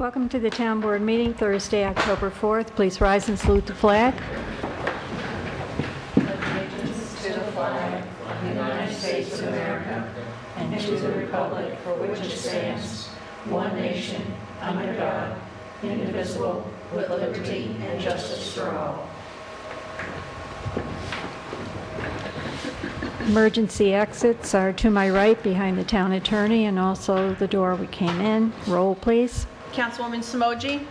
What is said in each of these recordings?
Welcome to the Town Board meeting, Thursday, October 4th. Please rise and salute the flag. Allegiance to the flag of the United States of America and to the republic for which it stands, one nation, under God, indivisible, with liberty and justice for all. Emergency exits are to my right behind the town attorney and also the door we came in. Roll, please. Councilwoman Samoji?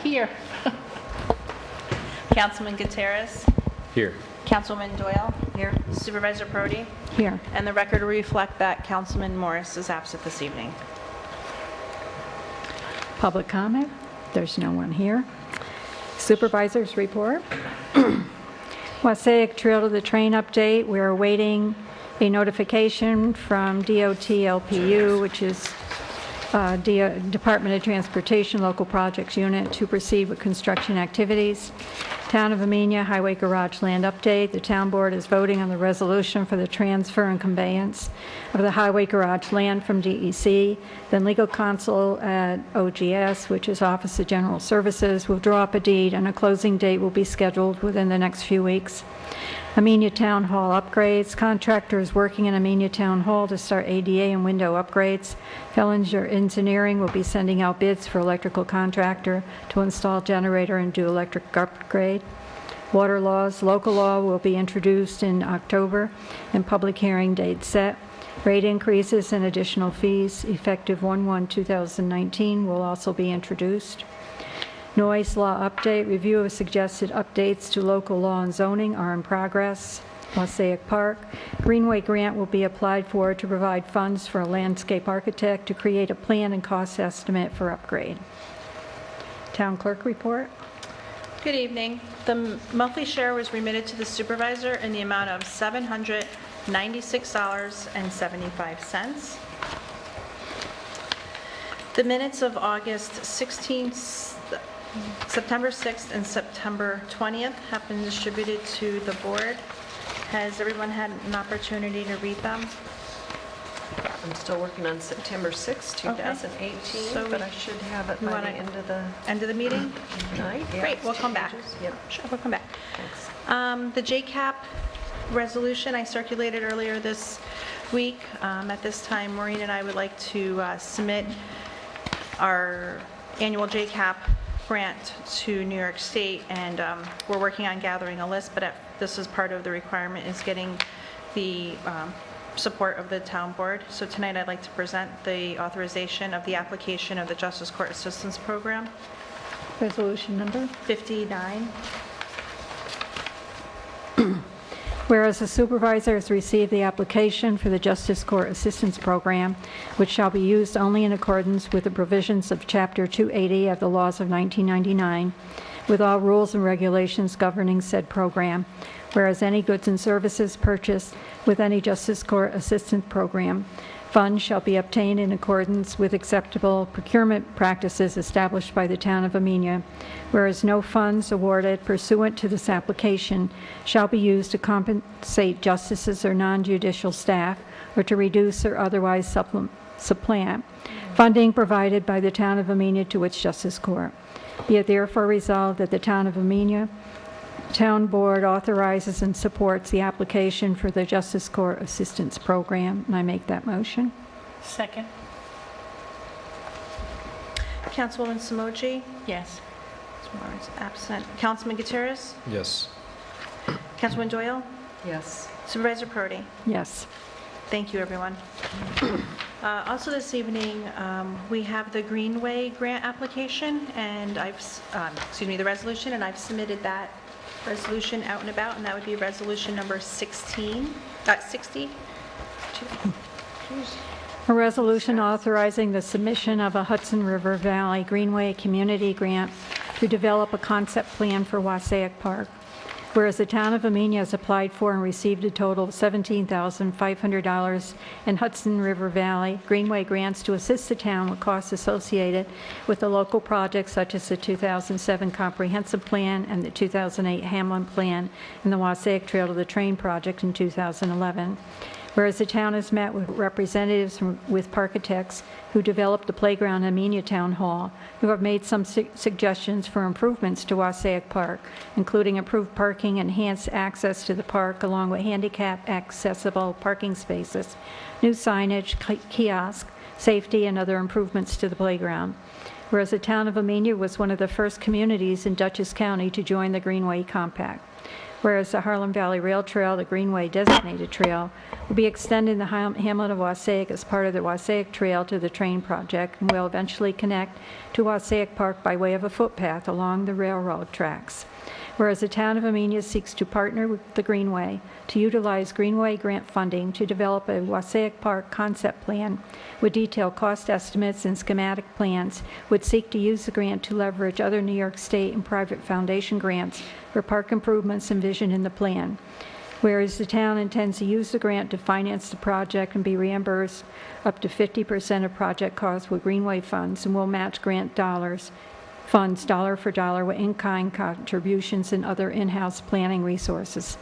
Here. Councilman Gutierrez? Here. Councilwoman Doyle? Here. Supervisor Brody? Here. And the record will reflect that Councilman Morris is absent this evening. Public comment? There's no one here. Supervisors report. Wassaic Trail to the Train update. We're awaiting a notification from DOT LPU, which is Department of Transportation Local Projects Unit, to proceed with construction activities. Town of Amenia Highway Garage land update. The Town Board is voting on the resolution for the transfer and conveyance of the highway garage land from DEC. Then legal counsel at OGS, which is Office of General Services, will draw up a deed, and a closing date will be scheduled within the next few weeks. Amenia Town Hall upgrades. Contractor is working in Amenia Town Hall to start ADA and window upgrades. Fellinger Engineering will be sending out bids for electrical contractor to install generator and do electric upgrade. Water laws. Local law will be introduced in October and public hearing date set. Rate increases and additional fees effective 1/1/2019 will also be introduced. Noise law update. Review of suggested updates to local law and zoning are in progress. Wassaic Park. Greenway grant will be applied for to provide funds for a landscape architect to create a plan and cost estimate for upgrade. Town Clerk Report. Good evening. The monthly share was remitted to the supervisor in the amount of $796.75. The minutes of August 16th, September 6th and September 20th have been distributed to the board. Has everyone had an opportunity to read them? I'm still working on September 6, 2018, So but I should have it by the end of the End of the meeting? night. Yeah, Great, we'll come back. pages. Yep. Sure, we'll come back. Thanks. The JCAP resolution I circulated earlier this week. At this time, Maureen and I would like to submit our annual JCAP grant to New York State, and we're working on gathering a list, but this is part of the requirement, is getting the support of the town board. So tonight I'd like to present the authorization of the application of the Justice Court Assistance Program. Resolution number. 59. Whereas the supervisor has received the application for the Justice Court Assistance Program, which shall be used only in accordance with the provisions of Chapter 280 of the laws of 1999, with all rules and regulations governing said program. Whereas any goods and services purchased with any Justice Court Assistance Program funds shall be obtained in accordance with acceptable procurement practices established by the Town of Amenia, whereas no funds awarded pursuant to this application shall be used to compensate justices or non-judicial staff or to reduce or otherwise supplant funding provided by the Town of Amenia to its Justice Court. Be it therefore resolved that the Town of Amenia Town Board authorizes and supports the application for the Justice Court Assistance Program, and I make that motion. Second. Councilwoman Samoji? Yes. Morris absent. Councilman Gutierrez? Yes. Councilwoman Doyle? Yes. Supervisor Brody? Yes. Thank you, everyone. Also this evening, we have the Greenway grant application, and the resolution, and I've submitted that resolution out and about, and that would be resolution number 60. A resolution authorizing the submission of a Hudson River Valley Greenway Community Grant to develop a concept plan for Wassaic Park. Whereas the Town of Amenia has applied for and received a total of $17,500 in Hudson River Valley Greenway grants to assist the town with costs associated with the local projects such as the 2007 Comprehensive Plan and the 2008 Hamlin Plan and the Wassaic Trail to the Train project in 2011. Whereas the town has met with representatives with Parkitects who developed the playground at Amenia Town Hall, who have made some suggestions for improvements to Wassaic Park, including improved parking, enhanced access to the park, along with handicap accessible parking spaces, new signage, kiosk, safety, and other improvements to the playground. Whereas the town of Amenia was one of the first communities in Dutchess County to join the Greenway Compact. Whereas the Harlem Valley Rail Trail, the Greenway designated trail, will be extending the hamlet of Wassaic as part of the Wassaic Trail to the train project and will eventually connect to Wassaic Park by way of a footpath along the railroad tracks. Whereas the town of Amenia seeks to partner with the Greenway to utilize Greenway grant funding to develop a Wassaic Park concept plan with detailed cost estimates and schematic plans, would seek to use the grant to leverage other New York State and private foundation grants for park improvements envisioned in the plan. Whereas the town intends to use the grant to finance the project and be reimbursed up to 50% of project costs with Greenway funds, and will match grant funds dollar for dollar with in-kind contributions and other in-house planning resources.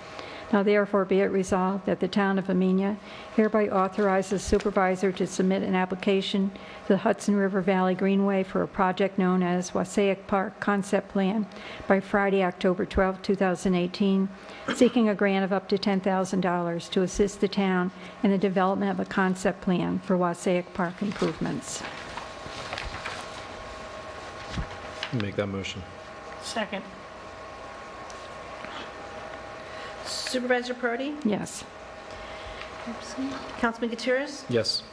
Now therefore be it resolved that the town of Amenia hereby authorizes supervisor to submit an application to the Hudson River Valley Greenway for a project known as Wassaic Park Concept Plan by Friday, October 12, 2018, seeking a grant of up to $10,000 to assist the town in the development of a concept plan for Wassaic Park improvements. Make that motion. Second. Supervisor Perotti? Yes. Councilman Gutierrez? Yes.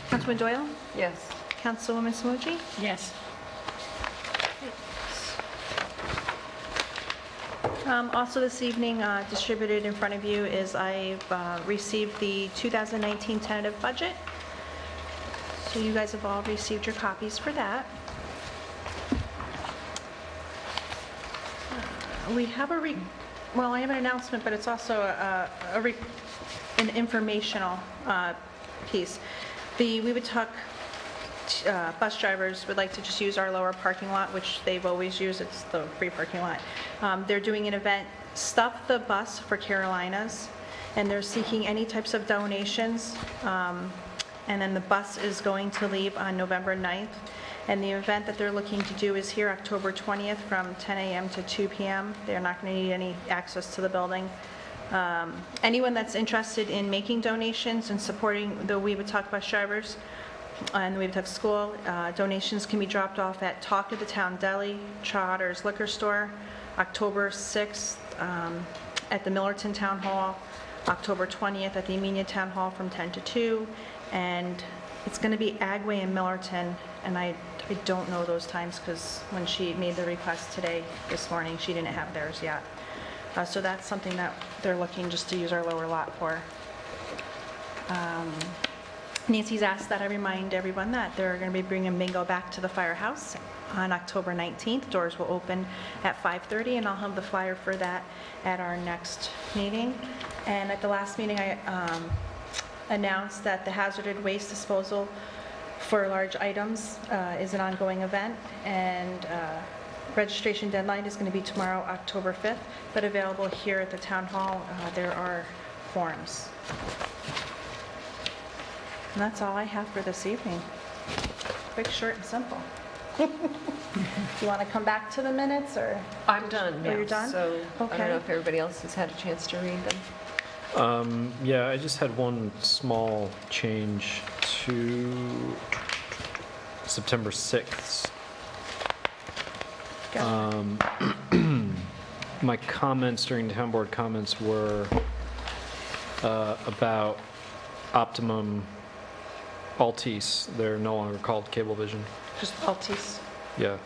Councilman Doyle? Yes. Councilwoman Smoochy? Yes. Also this evening, distributed in front of you is I've received the 2019 tentative budget. So you guys have all received your copies for that. We have I have an announcement, but it's also an informational piece. The Weewotuck bus drivers would like to just use our lower parking lot, which they've always used. It's the free parking lot. They're doing an event, Stuff the Bus for Carolinas, and they're seeking any types of donations. And then the bus is going to leave on November 9th. And the event that they're looking to do is here October 20th from 10 a.m. to 2 p.m. They're not going to need any access to the building. Anyone that's interested in making donations and supporting the Weewotuck bus drivers and the Weewotuck School, donations can be dropped off at Talk of the Town Deli, Trotter's Liquor Store, October 6th at the Millerton Town Hall, October 20th at the Amenia Town Hall from 10 to 2, and it's going to be Agway and Millerton, and I don't know those times because when she made the request this morning, she didn't have theirs yet. So that's something that they're looking just to use our lower lot for. Nancy's asked that I remind everyone that they're going to be bringing bingo back to the firehouse on October 19th. Doors will open at 5:30, and I'll have the flyer for that at our next meeting. And at the last meeting, I announced that the hazardous waste disposal for large items is an ongoing event, and registration deadline is going to be tomorrow, October 5th, but available here at the Town Hall. There are forms. And that's all I have for this evening. Quick, short, and simple. Do you want to come back to the minutes, or? I'm done, Oh, you're done? So I Okay. don't know if everybody else has had a chance to read them. Yeah, I just had one small change to September 6th. My comments during town board comments were about Optimum Altice. They're no longer called Cablevision. Just Altice. Yeah.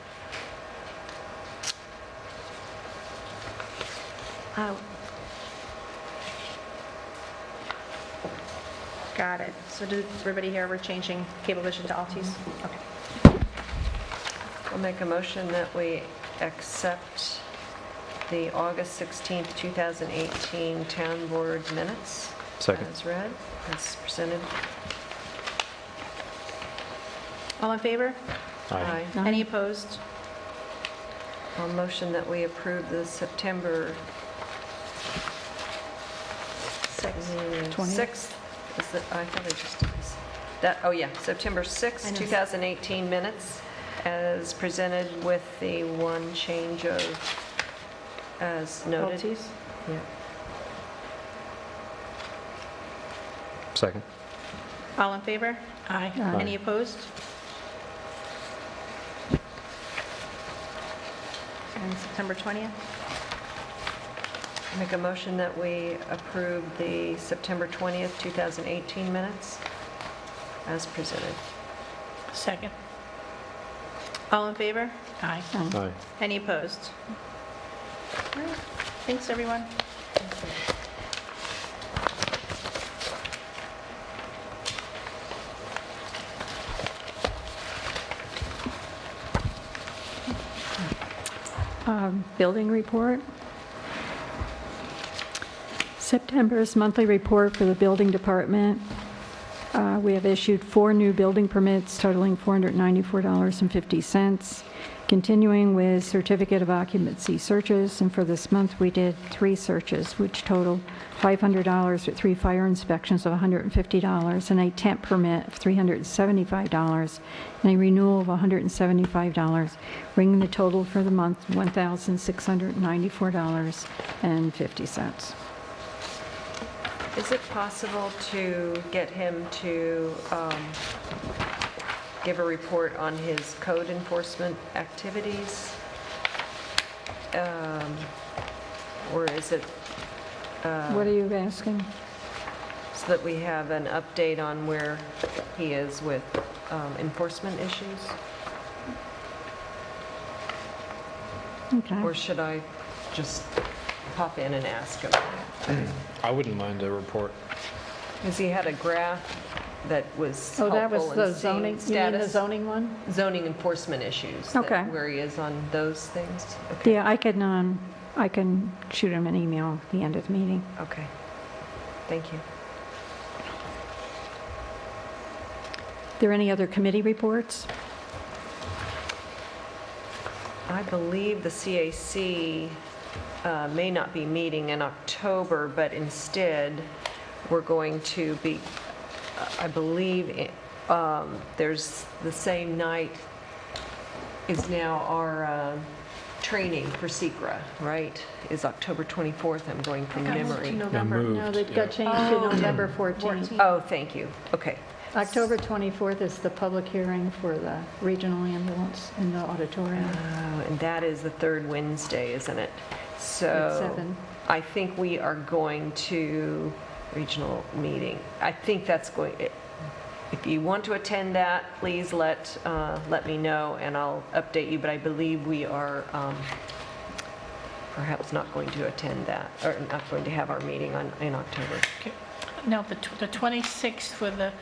Got it. So did everybody here, we're changing Cablevision to Altice? Okay. I'll make a motion that we accept the August 16th, 2018 Town Board minutes. Second. As read, as presented. All in favor? Aye. Aye. Any opposed? I'll motion that we approve the September 6. 20th. 6th I thought I just did this. That, oh yeah, September 6, 2018 minutes as presented with the one change of, as noted. Maltese? Yeah. Second. All in favor? Aye. Aye. Any opposed? And September 20th? Make a motion that we approve the September 20th, 2018 minutes as presented. Second. All in favor? Aye. Aye. Any opposed? All right. Thanks, everyone. Building report. September's monthly report for the building department. We have issued 4 new building permits totaling $494.50. Continuing with certificate of occupancy searches, and for this month we did 3 searches, which total $500 with 3 fire inspections of $150, and a temp permit of $375, and a renewal of $175, bringing the total for the month to $1,694.50. Is it possible to get him to give a report on his code enforcement activities? Or is it What are you asking? so that we have an update on where he is with enforcement issues? Okay. Or should I just pop in and ask him? I wouldn't mind a report. Because he had a graph that was Oh, that was helpful the in seeing zoning, you mean the status, zoning one? zoning enforcement issues. that- Okay. Where he is on those things? Okay. Yeah, I can shoot him an email at the end of the meeting. Okay. Thank you. Are there any other committee reports? I believe the CAC may not be meeting in October, but instead, we're going to be, I believe, there's the same night is now our training for SECRA, right? Is October 24th, I'm going from memory. November. moved, No, they've yeah. got changed to November 14th. Oh, thank you. Okay. October 24th is the public hearing for the regional ambulance in the auditorium And that is the third Wednesday, isn't it? at So 7. I think we are going to regional meeting. I think that's going, if you want to attend that, please let me know and I'll update you, but I believe we are perhaps not going to attend that, or not going to have our meeting in October. No, the 26th for the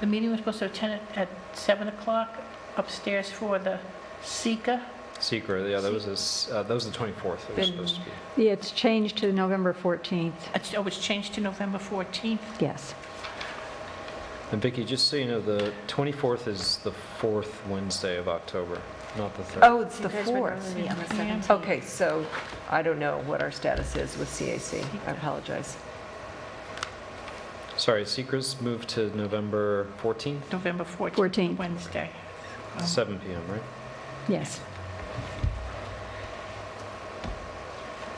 meeting was supposed to attend at 7 o'clock upstairs for the SECA. Secret, yeah, that was the 24th it was supposed to be. Yeah, it's changed to November 14th. It's changed to November 14th. Yes. And Vicki, just so you know, the 24th is the 4th Wednesday of October, not the 3rd. Oh, it's the You guys were 4th. already on the Yeah. 17th. Okay, so I don't know what our status is with CAC. I apologize. Sorry, Secret's moved to November 14th, November 14th. 14th. Wednesday. 7 p.m., right? Yes.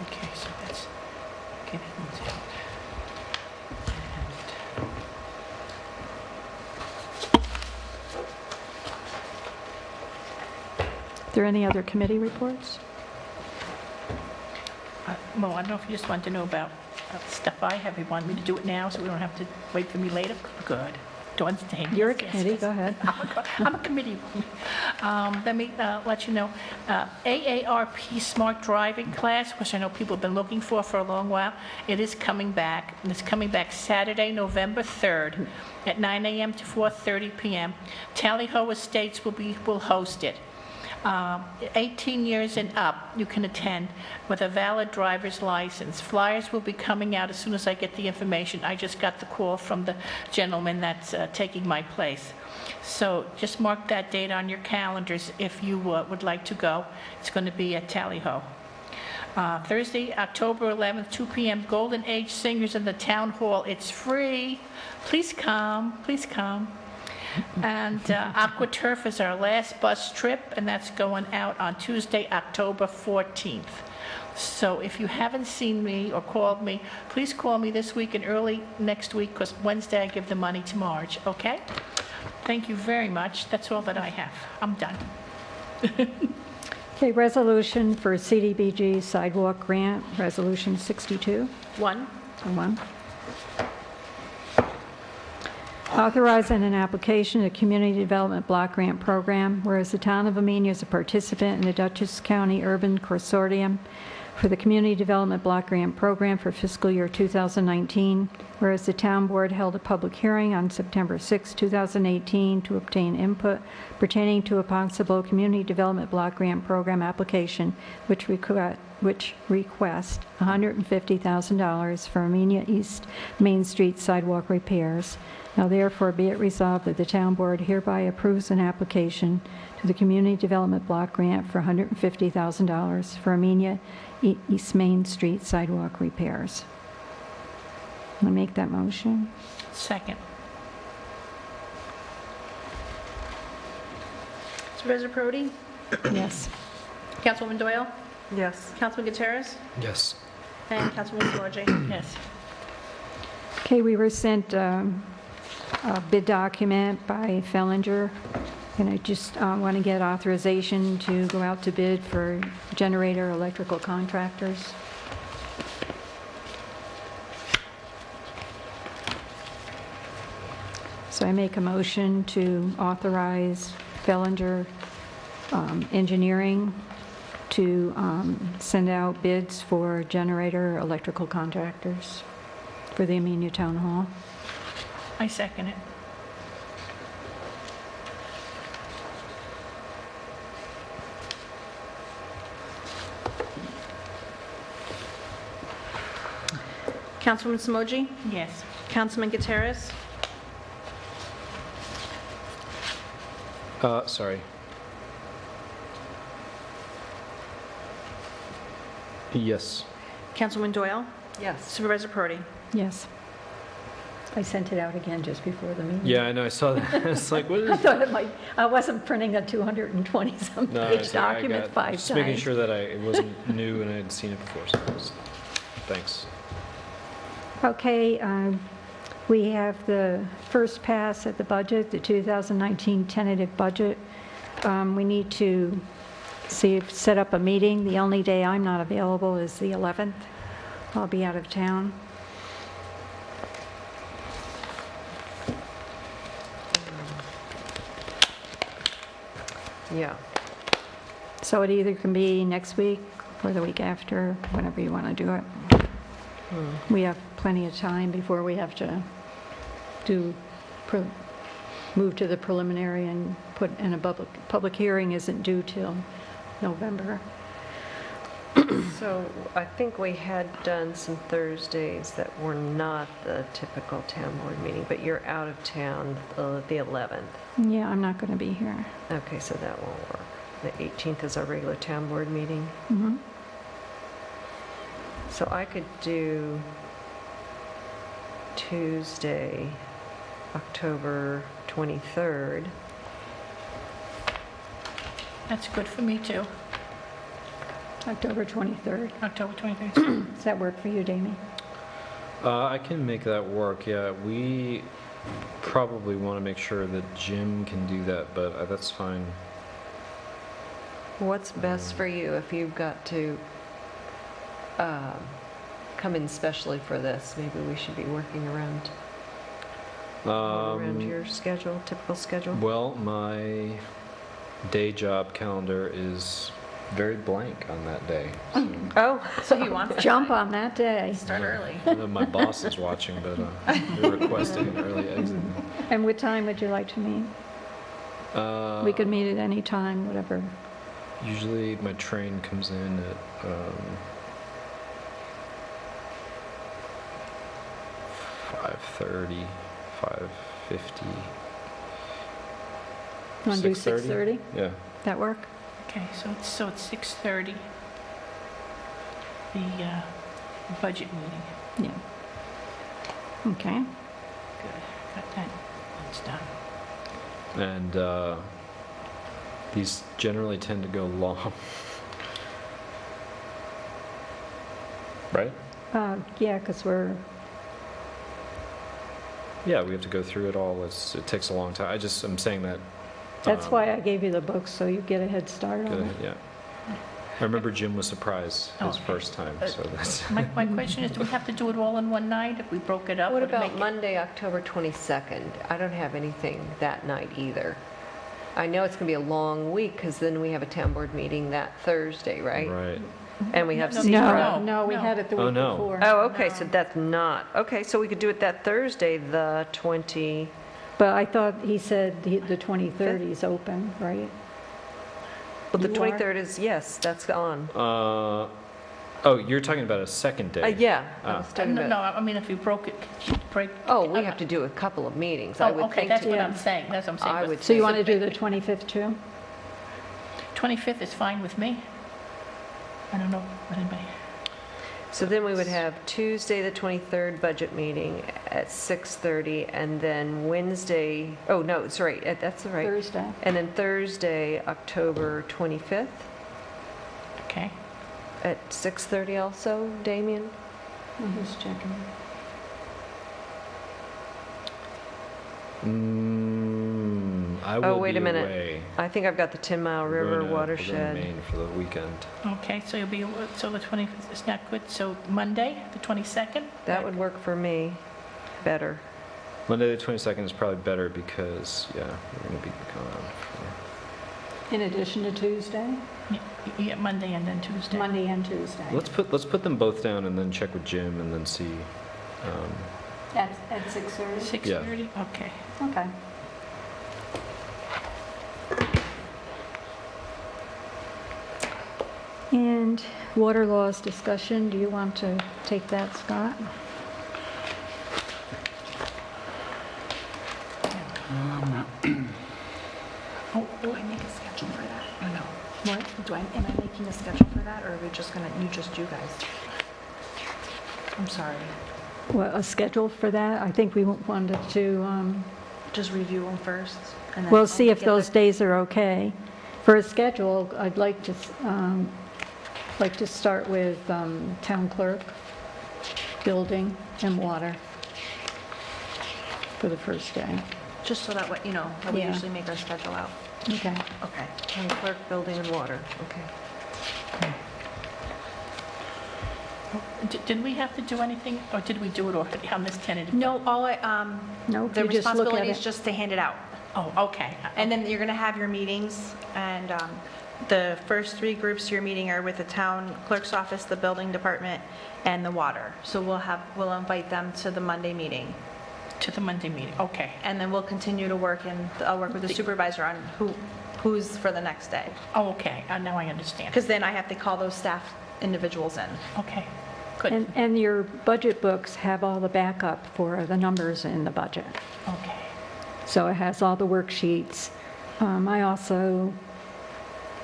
Okay, so that's, okay, that one's out. Are there any other committee reports? Well, I don't know if you just want to know about stuff I have. You want me to do it now so we don't have to wait for me later? Good. Dawn's saying You're a yes, yes, committee, yes. go ahead. I'm a committee woman. Let me let you know, AARP Smart Driving class, which I know people have been looking for a long while, it is coming back. And it's coming back Saturday, November 3rd at 9 a.m. to 4:30 p.m. Tally Ho Estates will host it. 18 years and up, you can attend with a valid driver's license. Flyers will be coming out as soon as I get the information. I just got the call from the gentleman that's taking my place. So just mark that date on your calendars if you would like to go. It's going to be at Tally Ho. Thursday, October 11th, 2 p.m., Golden Age Singers in the Town Hall. It's free. Please come, please come. And AquaTurf is our last bus trip, and that's going out on Tuesday, October 14th. So if you haven't seen me or called me, please call me this week and early next week, because Wednesday I give the money to Marge, okay? Thank you very much. That's all that I have. I'm done. Okay, resolution for CDBG sidewalk grant, Resolution 62. One. One. Authorizing an application to Community Development Block Grant Program, whereas the Town of Amenia is a participant in the Dutchess County Urban Consortium for the Community Development Block Grant Program for fiscal year 2019, whereas the Town Board held a public hearing on September 6, 2018 to obtain input pertaining to a possible Community Development Block Grant Program application, which request $150,000 for Amenia East Main Street sidewalk repairs. Now therefore be it resolved that the Town Board hereby approves an application to the Community Development Block Grant for $150,000 for Amenia East Main Street sidewalk repairs. I'll make that motion. Second. Supervisor Prodi? Yes. Councilwoman Doyle? Yes. Councilman Gutierrez? Yes. And Councilwoman Samaji? Yes. Okay, we were sent a bid document by Fellinger, and I just want to get authorization to go out to bid for generator electrical contractors. So I make a motion to authorize Fellinger Engineering to send out bids for generator electrical contractors for the Amenia Town Hall. I second it. Councilwoman Samaji? Yes. Councilman Gutierrez? Sorry. Yes. Councilwoman Doyle? Yes. Supervisor Prodi? Yes. I sent it out again just before the meeting. Yeah, I know, I saw that. It's like, what is I thought it might, I wasn't printing a 220-some No, page it's like, document 5 times. just making sure that it wasn't new and I had seen it before, so thanks. Okay, we have the first pass at the budget, the 2019 tentative budget. We need to set up a meeting. The only day I'm not available is the 11th. I'll be out of town. Yeah. So it either can be next week or the week after, whenever you want to do it. We have plenty of time before we have to move to the preliminary and put in a public hearing isn't due till November. So I think we had done some Thursdays that were not the typical town board meeting, but you're out of town the 11th. Yeah, I'm not going to be here. Okay, so that won't work. The 18th is our regular town board meeting. Mm-hmm. So I could do Tuesday, October 23rd. That's good for me, too. October 23rd. October 23rd. Does that work for you, Damien? I can make that work, yeah. We probably want to make sure that Jim can do that, but that's fine. What's best for you if you've got to come in specially for this? Maybe we should be working around your schedule, typical schedule? Well, my day job calendar is very blank on that day. So. Oh, So he wants to Jump on that day. start early. I know my boss is watching, but they're requesting an early exit. And what time would you like to meet? We could meet at any time, whatever. Usually my train comes in at 5:30, 5:50. Want to do 6:30? Yeah. That work? Okay, so it's 6:30. the budget meeting. Yeah. Okay. Good, got that, it's done. And these generally tend to go long. Right? Yeah, because Yeah, we have to go through it all. It takes a long time. I'm saying that. that's why I gave you the books, so you get a head start on it. Yeah. I remember Jim was surprised his Okay. first time, so that's. My question is, do we have to do it all in one night if we broke it up? What Would it make about it- Monday, October 22nd? I don't have anything that night either. I know it's going to be a long week because then we have a town board meeting that Thursday, right? Right. And we have No, secret. No, we no. had it the Oh, week no. before. Oh, okay, so that's not, okay, so we could do it that Thursday, the 20, But I thought he said the 23rd is open, right? well, the You are? 23rd is, yes, that's on. Oh, you're talking about a second day? Yeah, I Ah. was talking No, about, I mean, if you broke it, break. oh, we have to do a couple of meetings, I Oh, would okay, think. that's to- what Yeah. I'm saying, that's what I'm saying. I but would So you want to do the 25th too? 25th is fine with me. I don't know, what anybody, So then we would have Tuesday, the 23rd budget meeting at 6:30, and then Wednesday, oh, no, sorry, that's right. Thursday. And then Thursday, October 25th okay. at 6:30 also, Damien? I'm just checking. I will Oh, wait a be minute. away. I think I've got the 10 Mile We're River going to watershed. Maine for the weekend. Okay, so you'll be, so the 25th is not good, so Monday, the 22nd? That would work for me better. Monday, the 22nd is probably better because, yeah, we're going to be gone. In addition to Tuesday? Yeah, Monday and then Tuesday. Monday and Tuesday. Let's put them both down and then check with Jim and then see. At 6:30? 6:30, okay. Okay. And water laws discussion, do you want to take that, Scott? Oh, do I make a schedule for that, or no? What? Am I making a schedule for that, or are we just gonna, you guys? I'm sorry, What, a schedule for that? I think we wanted to, just review them first, and then. we'll see if get those the- days are okay. For a schedule, I'd like to start with town clerk, building, and water for the first day. Just so that, you know, how we Yeah. usually make our schedule out. Okay. Okay. Town clerk, building and water, okay. Did we have to do anything, or did we do it already on this tentative? No, Nope, the you just look at responsibility is it. just to hand it out. Oh, okay. And then you're gonna have your meetings, and the first 3 groups to your meeting are with the town clerk's office, the building department, and the water. So we'll invite them to the Monday meeting. To the Monday meeting, okay. And then we'll continue to work, and I'll work with the supervisor on who's for the next day. Oh, okay, now I understand. Because then I have to call those staff individuals in. Okay, good, And your budget books have all the backup for the numbers in the budget. okay. So it has all the worksheets. I also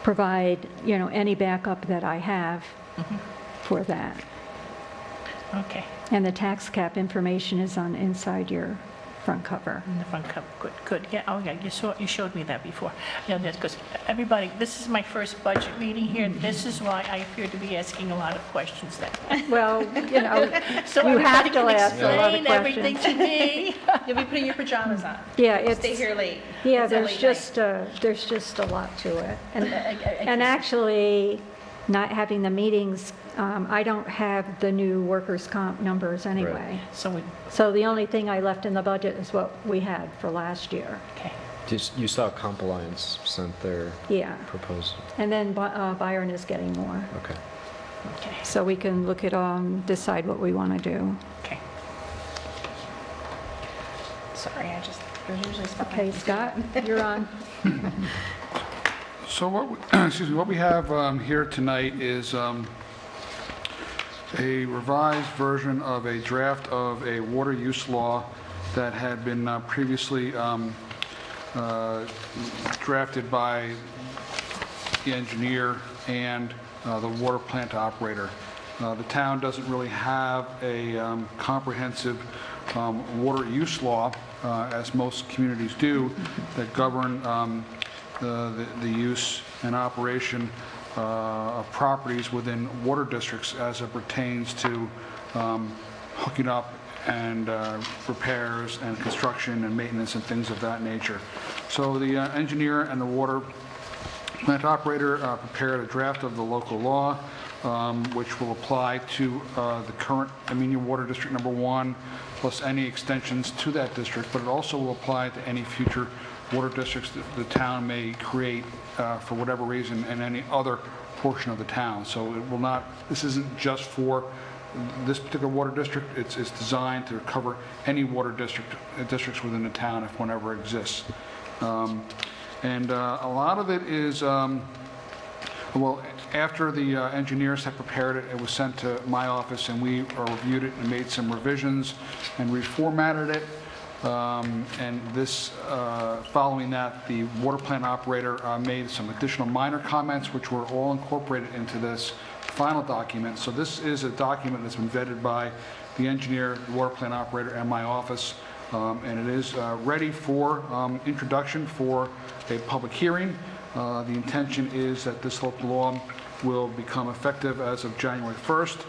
provide, any backup that I have for that. Okay, And the tax cap information is on inside your front cover. in the front cover, good. Yeah, oh yeah, you showed me that before. Yeah, that's because everybody, this is my first budget meeting here. This is why I appear to be asking a lot of questions then. Well, So you have everybody to can ask a lot of explain everything to me. You'll be putting your pajamas on. yeah, it's, Stay here late. yeah, It's a late night. there's just a lot to it. And actually, not having the meetings, I don't have the new workers' comp numbers anyway. So So the only thing I left in the budget is what we had for last year. okay, You saw Comp Alliance sent their Yeah. proposal. And then Byron is getting more. Okay. okay, So we can look at, decide what we want to do. okay. Sorry, there's usually stuff. Okay, Scott, you're on. So what we have here tonight is a revised version of a draft of a water use law that had been previously drafted by the engineer and the water plant operator. The town doesn't really have a comprehensive water use law, as most communities do, that govern the use and operation of properties within water districts as it pertains to hooking up and repairs and construction and maintenance and things of that nature. So the engineer and the water plant operator prepared a draft of the local law, which will apply to the current Amenia Water District Number 1, plus any extensions to that district, but it also will apply to any future water districts that the town may create for whatever reason in any other portion of the town. So it will not, this isn't just for this particular water district, it's designed to cover any water districts within the town if one ever exists. And a lot of it is, well, after the engineers had prepared it, it was sent to my office and we reviewed it and made some revisions and reformatted it. And this, following that, the water plant operator made some additional minor comments which were all incorporated into this final document. So this is a document that's been vetted by the engineer, the water plant operator, and my office. And it is ready for introduction for a public hearing. The intention is that this local law will become effective as of January 1st.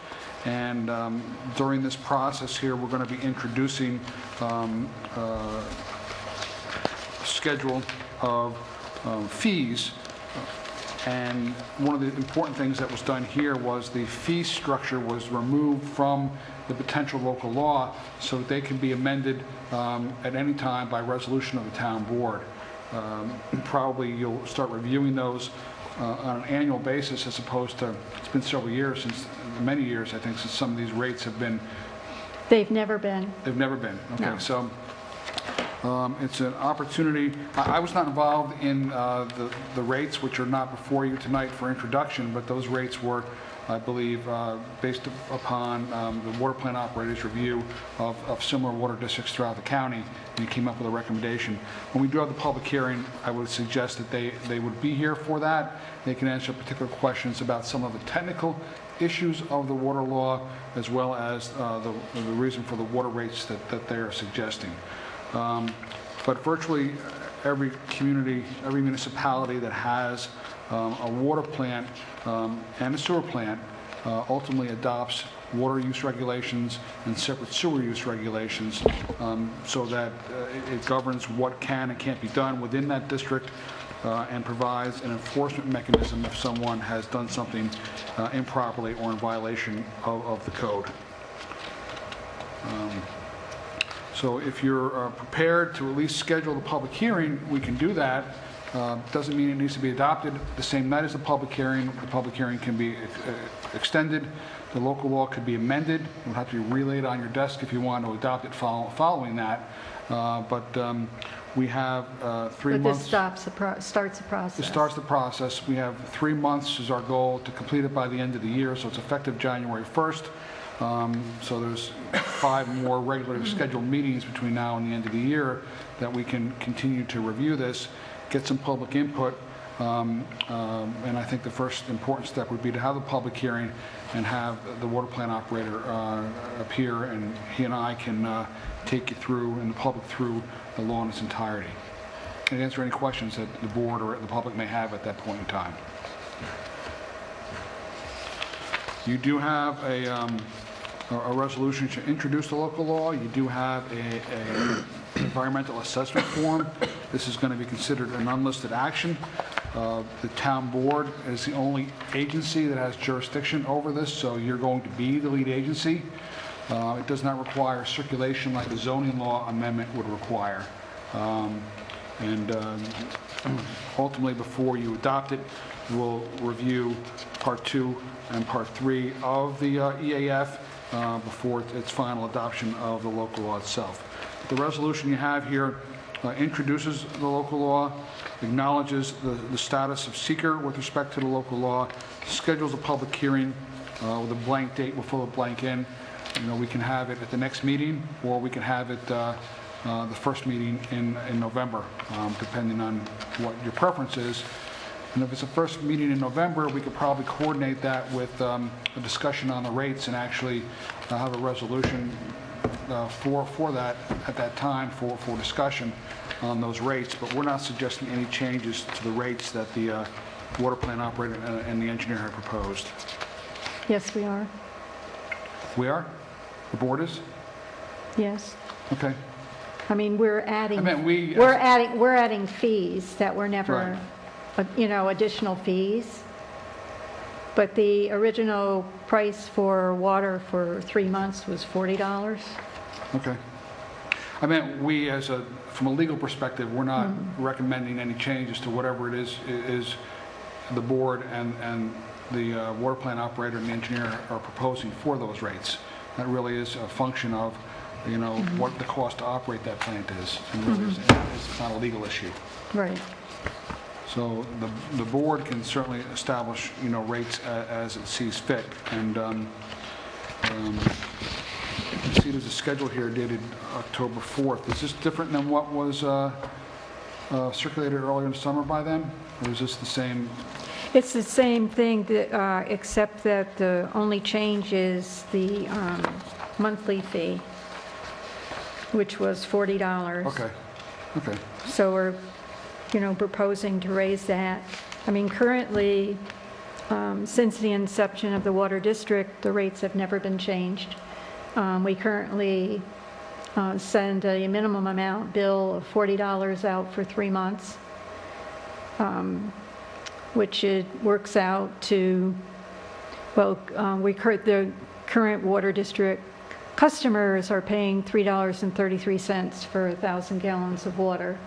And during this process here, we're going to be introducing a schedule of fees. And one of the important things that was done here was the fee structure was removed from the potential local law so that they can be amended at any time by resolution of the town board. Probably you'll start reviewing those on an annual basis, as opposed to, it's been several years, since many years I think, since some of these rates have been. They've never been. They've never been. Okay, No. So it's an opportunity. I was not involved in the rates, which are not before you tonight for introduction, but those rates were, I believe, based upon the water plant operator's review of similar water districts throughout the county, and he came up with a recommendation. When we do have the public hearing, I would suggest that they would be here for that. They can answer particular questions about some of the technical issues of the water law, as well as the reason for the water rates that they are suggesting. But virtually every community, every municipality that has a water plant and a sewer plant ultimately adopts water use regulations and separate sewer use regulations, so that it governs what can and can't be done within that district, and provides an enforcement mechanism if someone has done something improperly or in violation of the code. So if you're prepared to at least schedule the public hearing, we can do that. Doesn't mean it needs to be adopted the same night as the public hearing. The public hearing can be extended. The local law could be amended. It would have to be relayed on your desk if you want to adopt it following that. But we have 3 months. But this starts the process. It starts the process. We have 3 months is our goal to complete it by the end of the year, so it's effective January 1st. So there's 5 more regularly scheduled meetings between now and the end of the year that we can continue to review this, get some public input, and I think the first important step would be to have the public hearing and have the water plant operator appear, and he and I can take you through, and the public through, the law in its entirety, and answer any questions that the board or the public may have at that point in time. You do have a resolution to introduce the local law. You do have a environmental assessment form. This is going to be considered an unlisted action. The town board is the only agency that has jurisdiction over this, so you're going to be the lead agency. It does not require circulation like the zoning law amendment would require. Ultimately, before you adopt it, we'll review Part 2 and Part 3 of the EAF before its final adoption of the local law itself. The resolution you have here introduces the local law, acknowledges the status of seeker with respect to the local law, schedules a public hearing with a blank date. We'll fill a blank in. You know, we can have it at the next meeting, or we can have it the first meeting in November, depending on what your preference is. And if it's the first meeting in November, we could probably coordinate that with a discussion on the rates and actually have a resolution for that at that time for discussion on those rates. But we're not suggesting any changes to the rates that the water plant operator and the engineer have proposed. Yes, we are. We are? The board is? Yes. Okay. I mean, we're adding, I meant we- we're adding fees that were never, Right. you know, additional fees. But the original price for water for 3 months was $40. Okay. I meant we, from a legal perspective, we're not recommending any changes to whatever it is the board and the water plant operator and the engineer are proposing for those rates. That really is a function of, you know, what the cost to operate that plant is. And really it's not a legal issue. Right. So the board can certainly establish, you know, rates as it sees fit. And you see there's a schedule here dated October 4th. Is this different than what was circulated earlier in the summer by them? Or is this the same? It's the same thing, that, except that the only change is the monthly fee, which was $40. Okay. Okay. So we're, you know, proposing to raise that. I mean, currently, since the inception of the water district, the rates have never been changed. We currently send a minimum amount bill of $40 out for 3 months, which it works out to, well, the current water district customers are paying $3.33 for 1,000 gallons of water,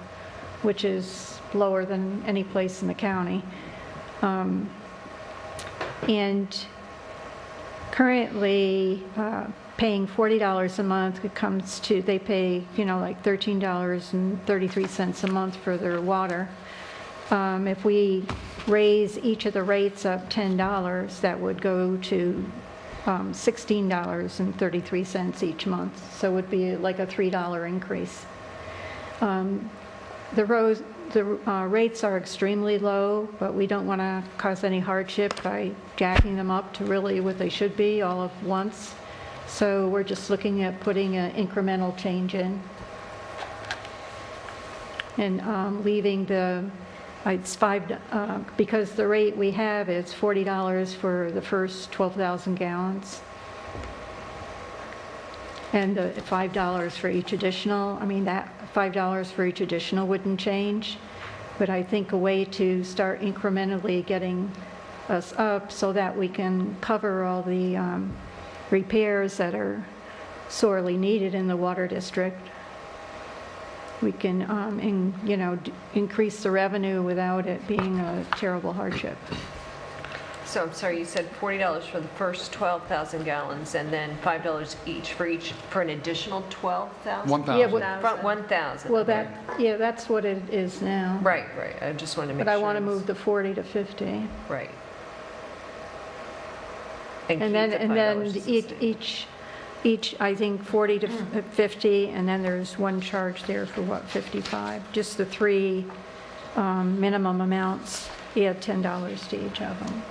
which is lower than any place in the county. And currently, paying $40 a month, it comes to, they pay, you know, like $13.33 a month for their water. If we raise each of the rates up $10, that would go to $16.33 each month. So it would be like a $3 increase. The rates are extremely low, but we don't want to cause any hardship by jacking them up to really what they should be all at once. So we're just looking at putting an incremental change in and leaving it's because the rate we have is $40 for the first 12,000 gallons. And the $5 for each additional, I mean, that $5 for each additional wouldn't change, but I think a way to start incrementally getting us up so that we can cover all the repairs that are sorely needed in the water district. We can, you know, increase the revenue without it being a terrible hardship. So I'm sorry, you said $40 for the first 12,000 gallons and then $5 each for an additional 12,000? 1,000. Yeah, From 1,000. well, okay. yeah, that's what it is now. Right. I just wanted to make But sure. I want to move the 40 to 50. Right. And keep then, the and then $5 the same. each, I think 40 to 50, and then there's one charge there for what, 55? Just the 3 minimum amounts, yeah, $10 to each of them.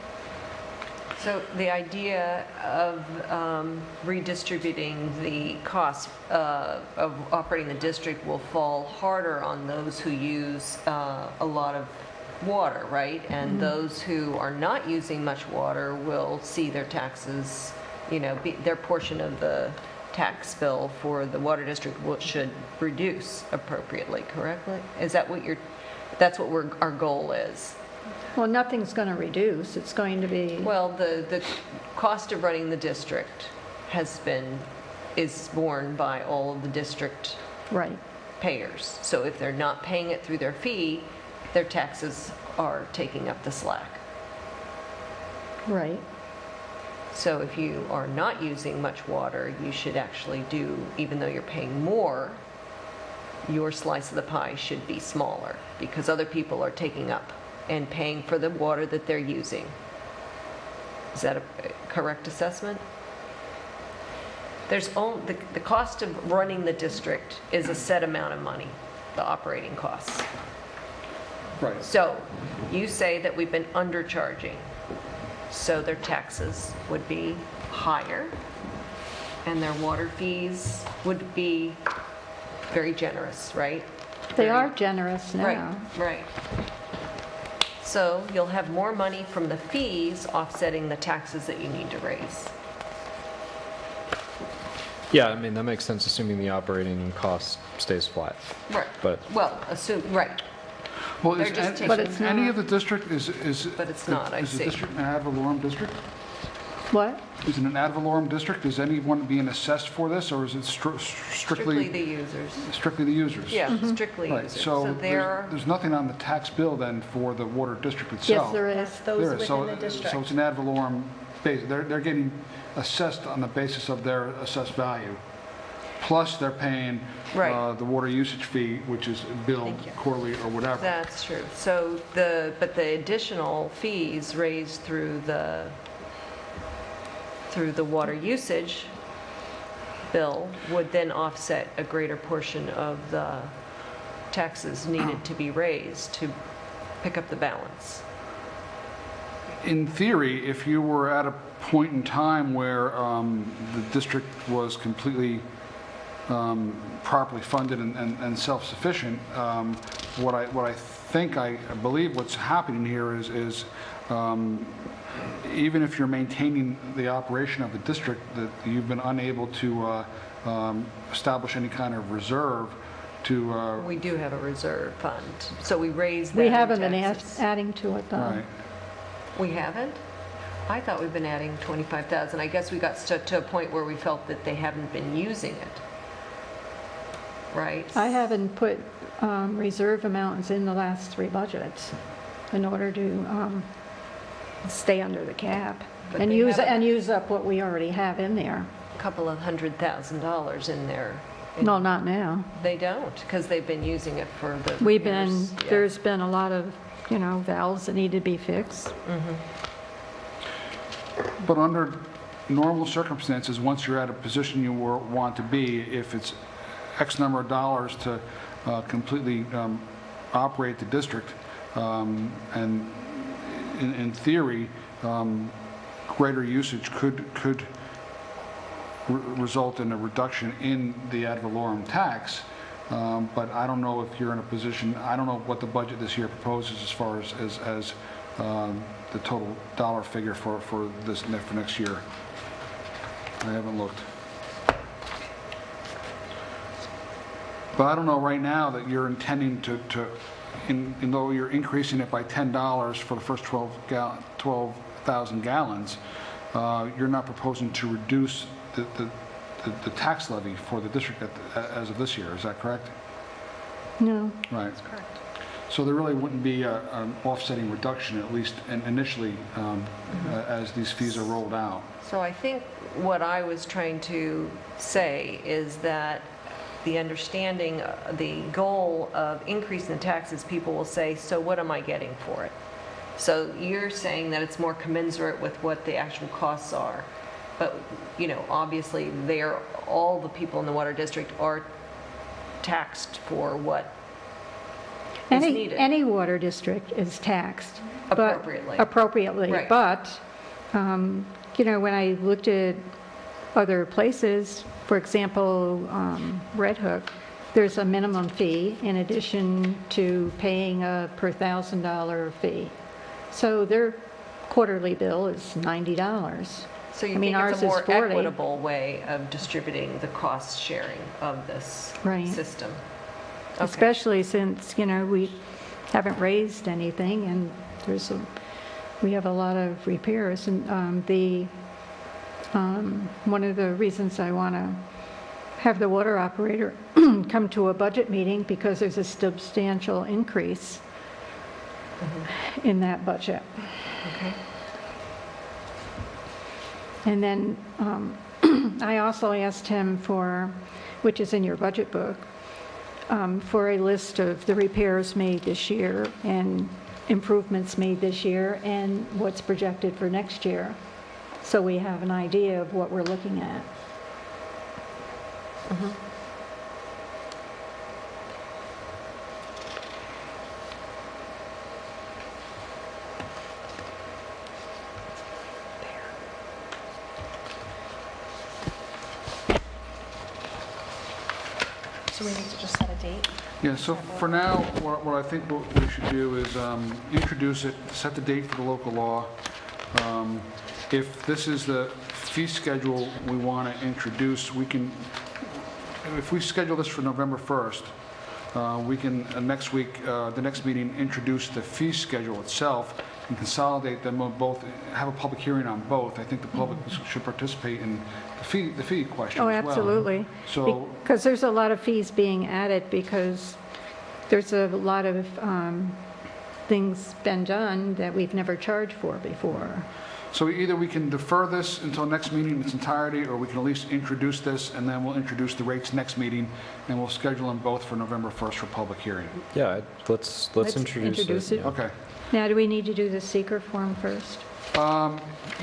So the idea of redistributing the cost of operating the district will fall harder on those who use a lot of water, right? And those who are not using much water will see their taxes, you know, their portion of the tax bill for the water district should reduce appropriately, correctly? Is that what that's what our goal is? Well, nothing's going to reduce, it's going to be, Well, the cost of running the district is borne by all of the district right, payers. So if they're not paying it through their fee, their taxes are taking up the slack. right. So if you are not using much water, you should actually even though you're paying more, your slice of the pie should be smaller because other people are taking up and paying for the water that they're using. Is that a correct assessment? There's only, the cost of running the district is a set amount of money, the operating costs. Right. So you say that we've been undercharging, so their taxes would be higher, and their water fees would be very generous, right? They are generous Right, now. right. So you'll have more money from the fees offsetting the taxes that you need to raise. Yeah, I mean, that makes sense, assuming the operating cost stays flat. Right. But Well, assume, right, Well, They're is just an- taking- But it's any not. of the district, But it's not, I Is see. the district an ad valorem district? What? Is it an ad valorem district? Is anyone being assessed for this, or is it strictly strictly, the users. strictly the users? Yeah, strictly Right, users. so they're, there's nothing on the tax bill then for the water district Yes, itself? there is. That's those There is. So- within the district. So it's an ad valorem base, they're getting assessed on the basis of their assessed value. Plus, they're paying Right. the water usage fee, which is billed Thank you. quarterly or whatever. that's true. So but the additional fees raised through the water usage bill would then offset a greater portion of the taxes needed to be raised to pick up the balance. In theory, if you were at a point in time where the district was completely properly funded and self-sufficient, what I think, I believe what's happening here is even if you're maintaining the operation of the district, that you've been unable to establish any kind of reserve to, We do have a reserve fund, so we raised that We in haven't been taxes. adding to it, though. right. We haven't? I thought we've been adding 25,000. I guess we got to a point where we felt that they haven't been using it. Right? I haven't put reserve amounts in the last 3 budgets in order to stay under the cap But and they haven't- use up what we already have in there. A couple of $100,000 in there. No, not now. They don't, because they've been using it for the We've been, repairs. Yeah. there's been a lot of, valves that need to be fixed. But under normal circumstances, once you're at a position you want to be, if it's X number of dollars to completely operate the district, and in theory, greater usage could result in a reduction in the ad valorem tax. But I don't know if you're in a position, I don't know what the budget this year proposes as far as the total dollar figure for next year. I haven't looked. But I don't know right now that you're intending though you're increasing it by $10 for the first 12,000 gallons, you're not proposing to reduce the tax levy for the district as of this year. Is that correct? No. Right. That's correct. So there really wouldn't be an offsetting reduction, at least initially, as these fees are rolled out. So I think what I was trying to say is that the understanding, the goal of increasing the taxes, people will say, so what am I getting for it? So you're saying that it's more commensurate with what the actual costs are. But, obviously, all the people in the water district are taxed for what is needed. Any water district is taxed. but- Appropriately. Appropriately. Right. But, when I looked at other places, for example, Red Hook, there's a minimum fee in addition to paying a per $1,000 fee. So their quarterly bill is $90. So you I mean, think ours it's a is more 40. equitable way of distributing the cost sharing of this Right. system? Okay. Especially since, we haven't raised anything and we have a lot of repairs. And one of the reasons I want to have the water operator come to a budget meeting because there's a substantial increase in that budget. Okay. And then I also asked him for, which is in your budget book, for a list of the repairs made this year and improvements made this year and what's projected for next year, so we have an idea of what we're looking at. So we need to just set a date? Yeah, so for now, what I think what we should do is introduce it, set the date for the local law. If this is the fee schedule we want to introduce, we can, if we schedule this for November 1st, we can, next week, the next meeting, introduce the fee schedule itself and consolidate them on both, have a public hearing on both. I think the public should participate in the fee question Oh, as well. absolutely. So, Because there's a lot of fees being added because there's a lot of things been done that we've never charged for before. so either we can defer this until next meeting in its entirety, or we can at least introduce this, and then we'll introduce the rates next meeting, and we'll schedule them both for November 1st for public hearing. Yeah, let's introduce it. it. yeah. Okay. Now, do we need to do the seeker form first?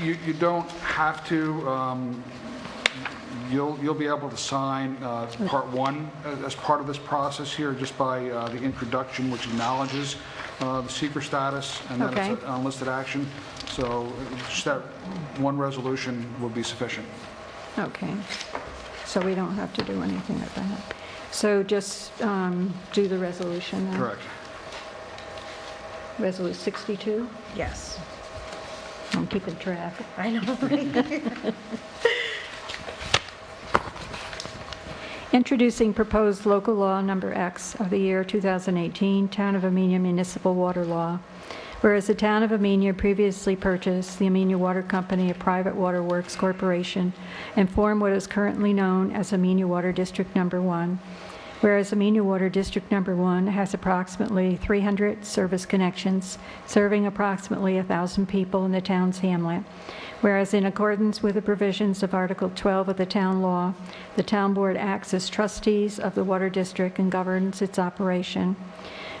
You don't have to. You'll be able to sign Part 1 as part of this process here, just by the introduction, which acknowledges the seeker status and that Okay. it's an unlisted action. So just that one resolution will be sufficient. Okay. So we don't have to do anything with that. So just do the resolution then? Correct. Resolution 62? Yes. I'm keeping track. I know, right? Introducing proposed local law number X of the year 2018, Town of Amenia Municipal Water Law. Whereas the Town of Amenia previously purchased the Amenia Water Company, a private water works corporation, and formed what is currently known as Amenia Water District Number 1. Whereas Amenia Water District Number 1 has approximately 300 service connections, serving approximately 1,000 people in the town's hamlet. Whereas in accordance with the provisions of Article 12 of the town law, the town board acts as trustees of the water district and governs its operation.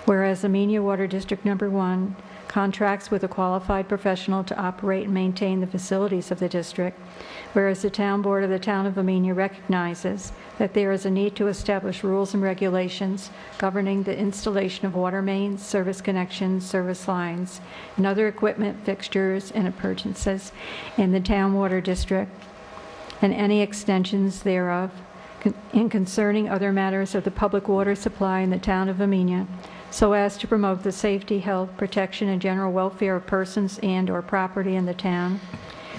Whereas Amenia Water District Number 1 contracts with a qualified professional to operate and maintain the facilities of the district. Whereas the town board of the town of Amenia recognizes that there is a need to establish rules and regulations governing the installation of water mains, service connections, service lines, and other equipment, fixtures, and appurtenances in the town water district, and any extensions thereof, and concerning other matters of the public water supply in the town of Amenia, so as to promote the safety, health, protection, and general welfare of persons and/or property in the town.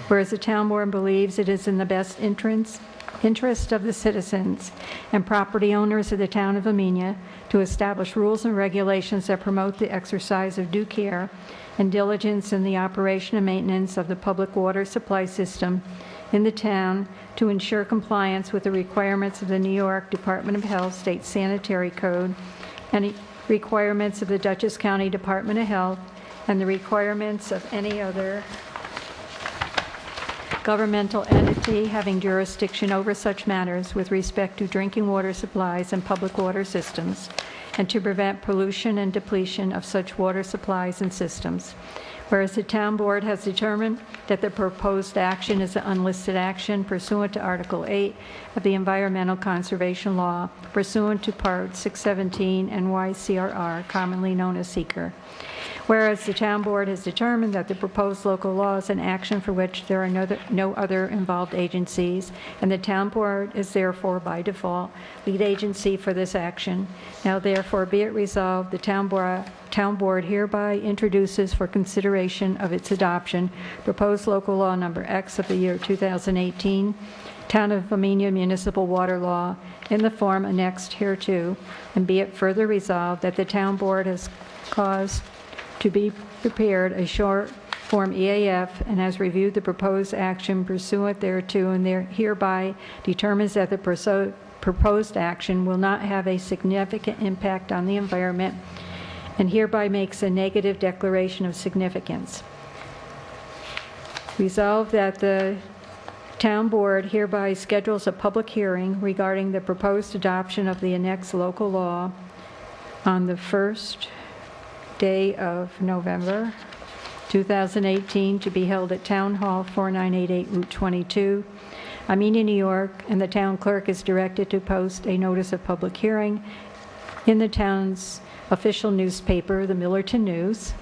Whereas the town board believes it is in the best interest of the citizens and property owners of the town of Amenia to establish rules and regulations that promote the exercise of due care and diligence in the operation and maintenance of the public water supply system in the town to ensure compliance with the requirements of the New York Department of Health State Sanitary Code and requirements of the Dutchess County Department of Health and the requirements of any other governmental entity having jurisdiction over such matters with respect to drinking water supplies and public water systems, and to prevent pollution and depletion of such water supplies and systems. Whereas the town board has determined that the proposed action is an unlisted action pursuant to Article 8 of the Environmental Conservation Law, pursuant to Part 617 NYCRR, commonly known as seeker. Whereas the town board has determined that the proposed local law is an action for which there are no other involved agencies, and the town board is therefore by default lead agency for this action. Now therefore be it resolved, the town board hereby introduces for consideration of its adoption proposed local law number X of the year 2018, Town of Amenia Municipal Water Law, in the form annexed hereto, and be it further resolved that the town board has caused to be prepared a short form EAF and has reviewed the proposed action pursuant thereto, and hereby determines that the proposed action will not have a significant impact on the environment, and hereby makes a negative declaration of significance. Resolved that the town board hereby schedules a public hearing regarding the proposed adoption of the annexed local law on the first day of November 2018 to be held at Town Hall 4988 Route 22, Amenia, New York, and the town clerk is directed to post a notice of public hearing in the town's official newspaper, the Millerton News,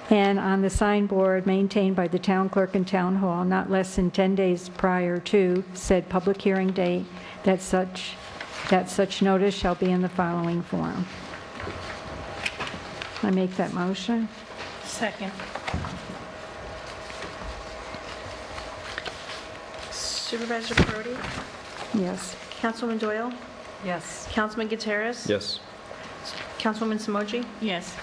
and on the signboard maintained by the town clerk and town hall not less than 10 days prior to said public hearing date, that such that such notice shall be in the following form. I make that motion? Second. Supervisor Perotti? Yes. Councilwoman Doyle? Yes. Councilman Gutierrez? Yes. Councilwoman Samoji? Yes.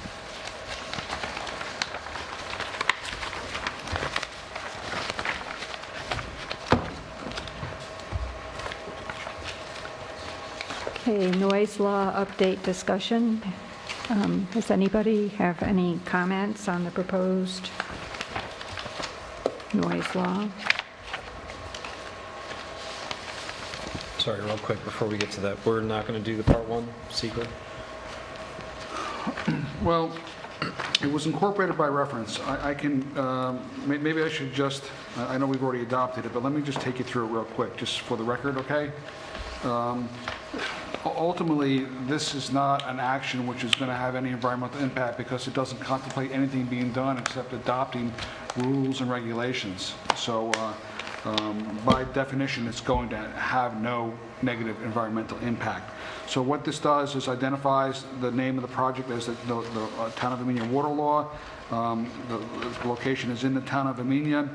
Okay, noise law update discussion. Does anybody have any comments on the proposed noise law? Sorry, real quick, before we get to that, we're not going to do the part one secret? Well, it was incorporated by reference. I can, maybe I should just, I know we've already adopted it, but let me just take you through it real quick, just for the record, okay? Ultimately, this is not an action which is going to have any environmental impact because it doesn't contemplate anything being done except adopting rules and regulations. So by definition, it's going to have no negative environmental impact. So what this does is identifies the name of the project as the Town of Amenia water law. The location is in the Town of Amenia,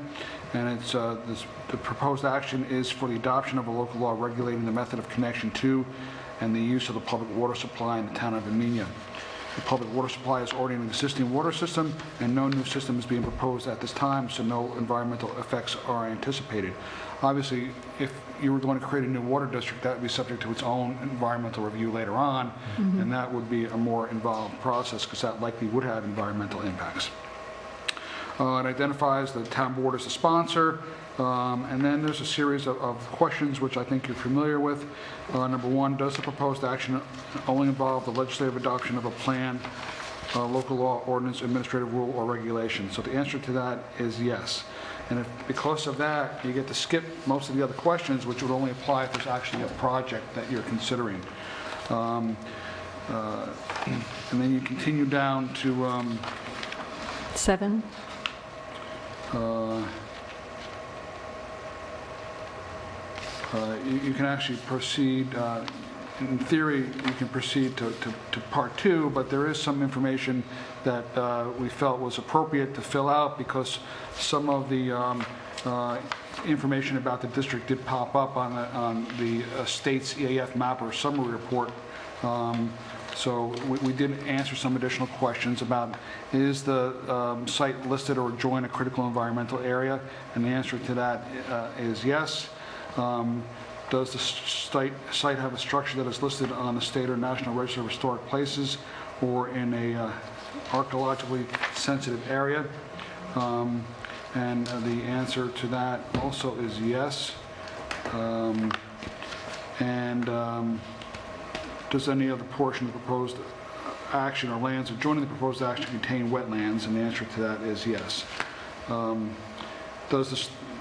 and it's the proposed action is for the adoption of a local law regulating the method of connection to and the use of the public water supply in the Town of Amenia. The public water supply is already an existing water system, and no new system is being proposed at this time, so no environmental effects are anticipated. Obviously, if you were going to create a new water district, that would be subject to its own environmental review later on, and that would be a more involved process because that likely would have environmental impacts. It identifies the town board as the sponsor, and then there's a series of questions which I think you're familiar with. Number one, does the proposed action only involve the legislative adoption of a plan, local law, ordinance, administrative rule, or regulation? So the answer to that is yes. And because of that, you get to skip most of the other questions, which would only apply if there's actually a project that you're considering. And then you continue down to 7. You can actually proceed, in theory, you can proceed to part 2, but there is some information that we felt was appropriate to fill out because some of the information about the district did pop up on the state's EAF map or summary report. So we did answer some additional questions about, is the site listed or join a critical environmental area? And the answer to that is yes. Does the site have a structure that is listed on the state or national register of historic places or in a archaeologically sensitive area? And the answer to that also is yes. Does any other portion of the proposed action or lands adjoining the proposed action contain wetlands? And the answer to that is yes. Does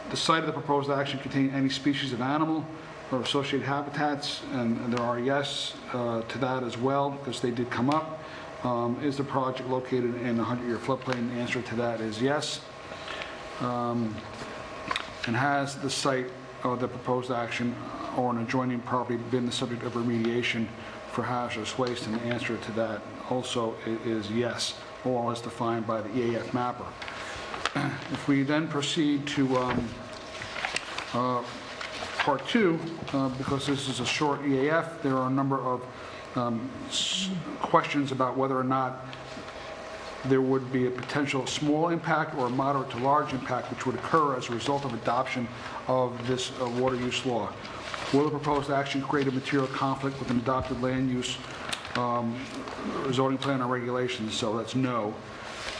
the site of the proposed action contain any species of animal or associated habitats? And there are yes to that as well, because they did come up. Is the project located in a 100-year floodplain? The answer to that is yes. And has the site of the proposed action or an adjoining property been the subject of remediation for hazardous waste? And the answer to that also is yes, all as defined by the EAF mapper. If we then proceed to part 2, because this is a short EAF, there are a number of questions about whether or not there would be a potential small impact or a moderate to large impact which would occur as a result of adoption of this water use law. Will the proposed action create a material conflict with an adopted land use zoning plan or regulations? So that's no.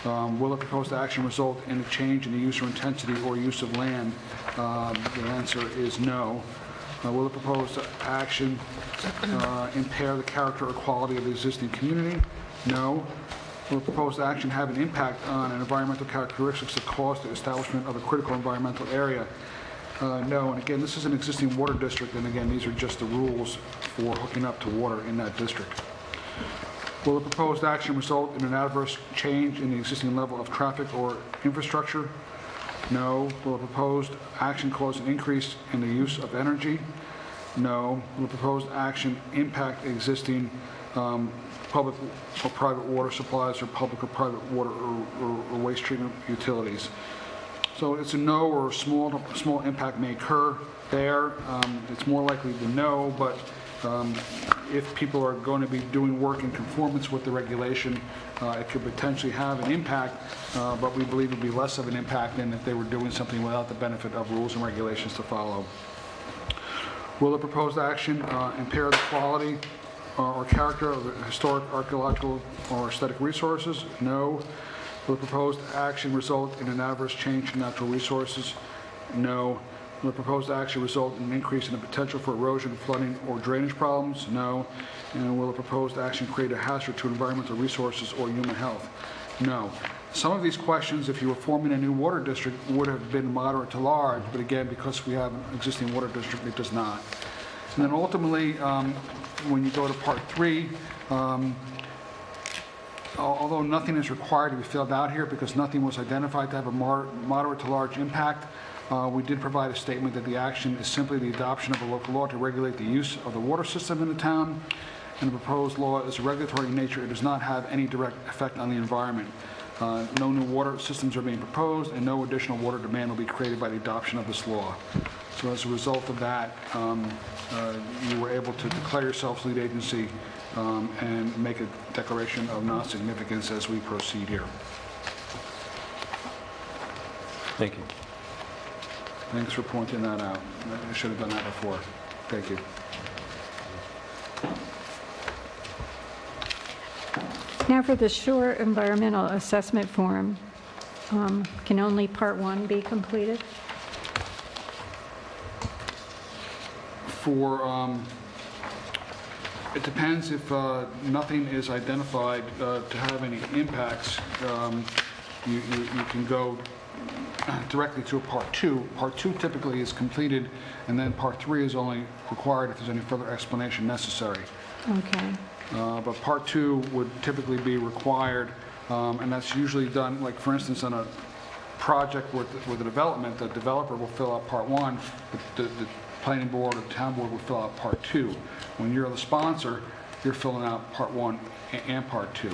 Will the proposed action result in a change in the use or intensity or use of land? The answer is no. Will the proposed action impair the character or quality of the existing community? No. Will the proposed action have an impact on environmental characteristics that cause the establishment of a critical environmental area? No. And again, this is an existing water district, and again, these are just the rules for hooking up to water in that district. Will the proposed action result in an adverse change in the existing level of traffic or infrastructure? No. Will the proposed action cause an increase in the use of energy? No. Will the proposed action impact existing public or private water supplies or public or private water or waste treatment utilities? So it's a no, or a small impact may occur there. It's more likely the no, but if people are going to be doing work in conformance with the regulation, it could potentially have an impact, but we believe it would be less of an impact than if they were doing something without the benefit of rules and regulations to follow. Will the proposed action impair the quality or character of the historic, archaeological, or aesthetic resources? No. Will the proposed action result in an adverse change in natural resources? No. Will the proposed action result in an increase in the potential for erosion, flooding, or drainage problems? No. And will the proposed action create a hazard to environmental resources or human health? No. Some of these questions, if you were forming a new water district, would have been moderate to large, but again, because we have an existing water district, it does not. And then ultimately, when you go to part 3, although nothing is required to be filled out here because nothing was identified to have a moderate to large impact, we did provide a statement that the action is simply the adoption of a local law to regulate the use of the water system in the town, and the proposed law is regulatory in nature. It does not have any direct effect on the environment. No new water systems are being proposed, and no additional water demand will be created by the adoption of this law. So as a result of that, you were able to declare yourselves lead agency and make a declaration of non-significance as we proceed here. Thank you. Thanks for pointing that out. I should have done that before. Thank you. Now for the shore environmental assessment form, can only part 1 be completed? It depends if nothing is identified to have any impacts. You can go directly to part 2. Part 2 typically is completed, and then part 3 is only required if there's any further explanation necessary. Okay. But part 2 would typically be required, and that's usually done, like for instance, on a project with a development, the developer will fill out part 1, the planning board or the town board will fill out part 2. When you're the sponsor, you're filling out part 1 and part 2.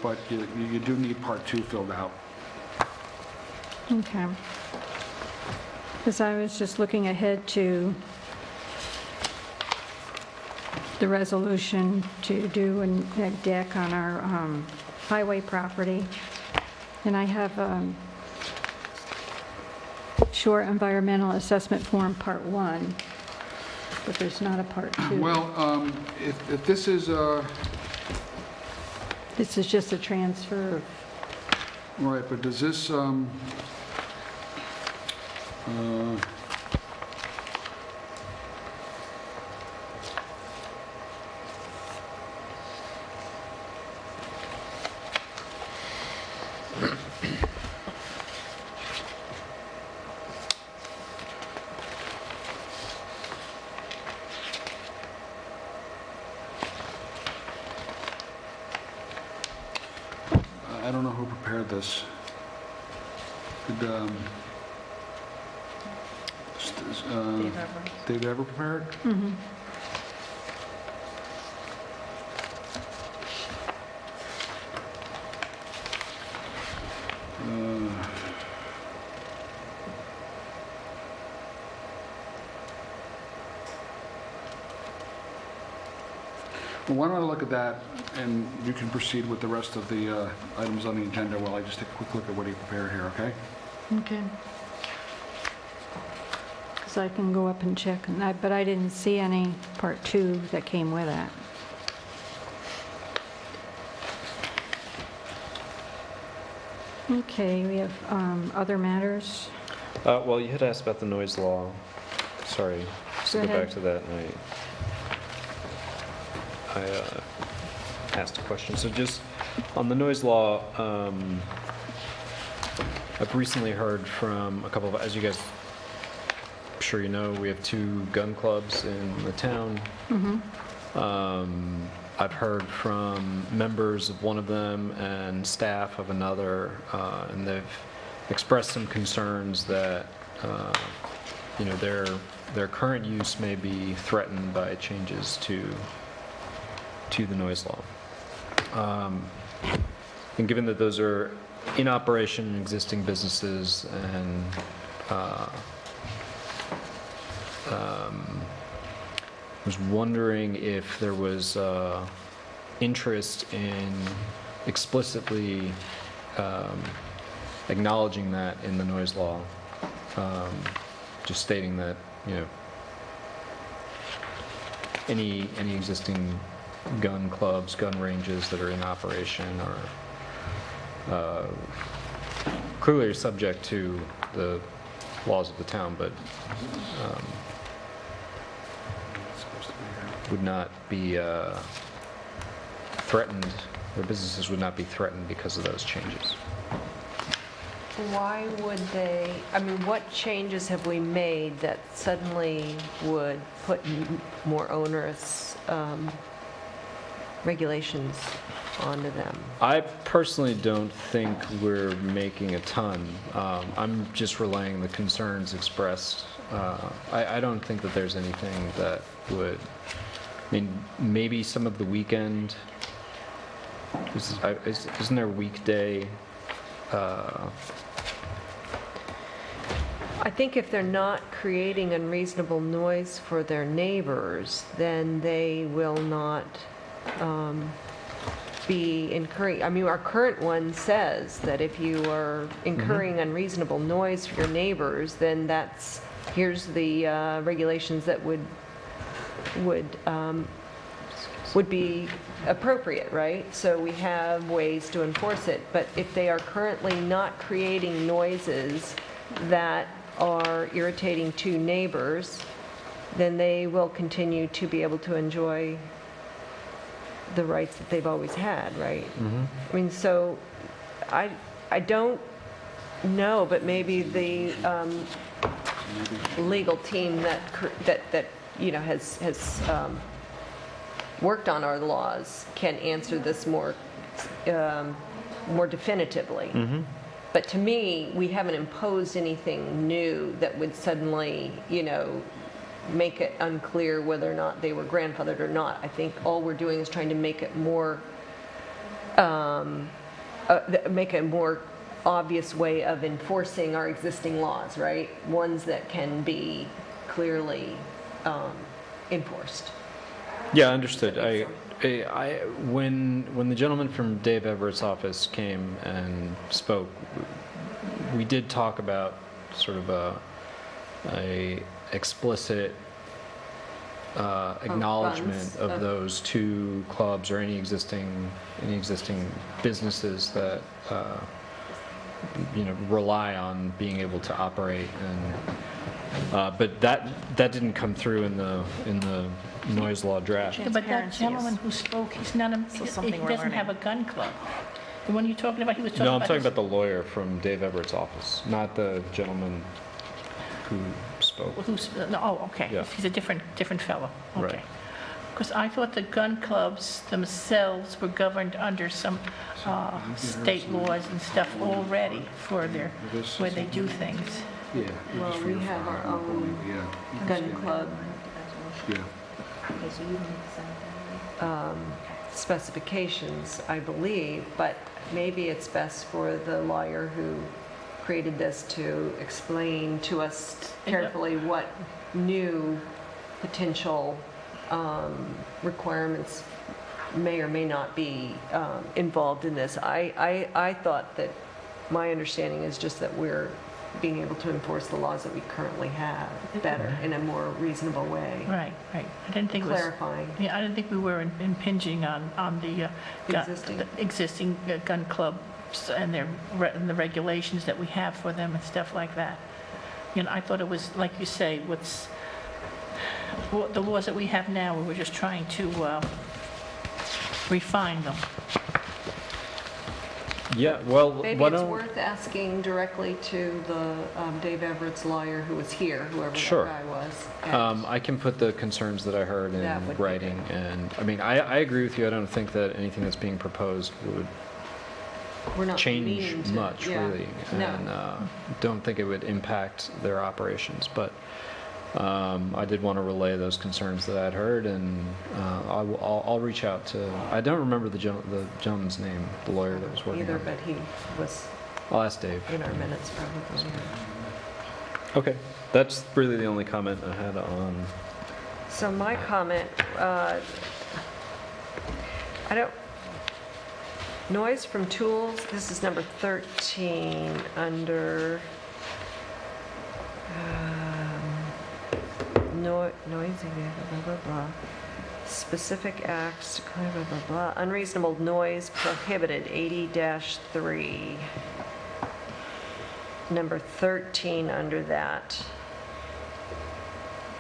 But you do need part 2 filled out. Okay. Because I was just looking ahead to the resolution to do a deck on our highway property. And I have shore environmental assessment form part 1, but there's not a part 2. Well, if this is... This is just a transfer of... Right, but does this... I don't know who prepared this. Did Dave ever prepared? Mm-hmm. Well, why don't I look at that, and you can proceed with the rest of the items on the agenda while I just take a quick look at what he prepared here, okay? Okay. Because I can go up and check, but I didn't see any part 2 that came with that. Okay, we have other matters. Well, you had asked about the noise law. Sorry, just to Go go ahead. back to that. And I asked a question. So just on the noise law, I've recently heard from a couple of, as you guys, I'm sure you know, we have 2 gun clubs in the town. Mm-hmm. I've heard from members of one of them and staff of another, and they've expressed some concerns that, you know, their current use may be threatened by changes to the noise law. And given that those are in operation, existing businesses, and was wondering if there was interest in explicitly acknowledging that in the noise law, just stating that, you know, any existing gun clubs, gun ranges that are in operation are clearly are subject to the laws of the town, but would not be threatened, their businesses would not be threatened because of those changes. Why would they, I mean, what changes have we made that suddenly would put more onerous regulations onto them? I personally don't think we're making a ton. I'm just relaying the concerns expressed. I don't think that there's anything that would, I mean, maybe some of the weekend, isn't there weekday? I think if they're not creating unreasonable noise for their neighbors, then they will not be incurring, I mean, our current one says that if you are incurring unreasonable noise for your neighbors, then here's the regulations that would be appropriate, right? So we have ways to enforce it. But if they are currently not creating noises that are irritating to neighbors, then they will continue to be able to enjoy the rights that they've always had, right? I mean, so I don't know, but maybe the legal team that you know has worked on our laws can answer this more definitively. But to me, we haven't imposed anything new that would suddenly, you know, make it unclear whether or not they were grandfathered or not. I think all we're doing is trying to make it more, make a more obvious way of enforcing our existing laws, right? Ones that can be clearly enforced. Yeah, understood. When the gentleman from Dave Everett's office came and spoke, we did talk about sort of a explicit acknowledgement of those two clubs or any existing businesses that you know, rely on being able to operate, and but that didn't come through in the noise law draft. Yeah, but that gentleman who spoke, he's not he doesn't have a gun club. The one you're talking about, he was talking about... No, I'm talking about the lawyer from Dave Everett's office, not the gentleman who spoke. Oh, okay. Yeah. He's a different fellow. Okay. Right. Because I thought the gun clubs themselves were governed under some state laws and stuff already for where they do things. Yeah. Well, we have our own gun club specifications, I believe, but maybe it's best for the lawyer who created this to explain to us carefully what new potential requirements may or may not be involved in this. I thought that my understanding is just that we're being able to enforce the laws that we currently have better in a more reasonable way. Right. I didn't think clarifying. I didn't think we were impinging on the existing gun clubs and the regulations that we have for them and stuff like that. You know, I thought it was, like you say, the laws that we have now, we were just trying to refine them. Yeah, well, Maybe it's worth asking directly to the Dave Everett's lawyer who was here, whoever Sure. that guy was. I can put the concerns that I heard That would in be writing, and I mean, I agree with you. I don't think that anything that's being proposed would We're not change meaning to- much, yeah. really, No. and don't think it would impact their operations. But I did want to relay those concerns that I'd heard, and I'll reach out to, I don't remember the gentleman's name, the lawyer that was working Either, on it. but he was I'll ask Dave. in our minutes probably. Okay, that's really the only comment I had on. So my comment, I don't, noise from tools, this is number 13 under noisy, blah, blah, blah. Specific acts, blah, blah, blah. Unreasonable noise prohibited, 80-3. Number 13 under that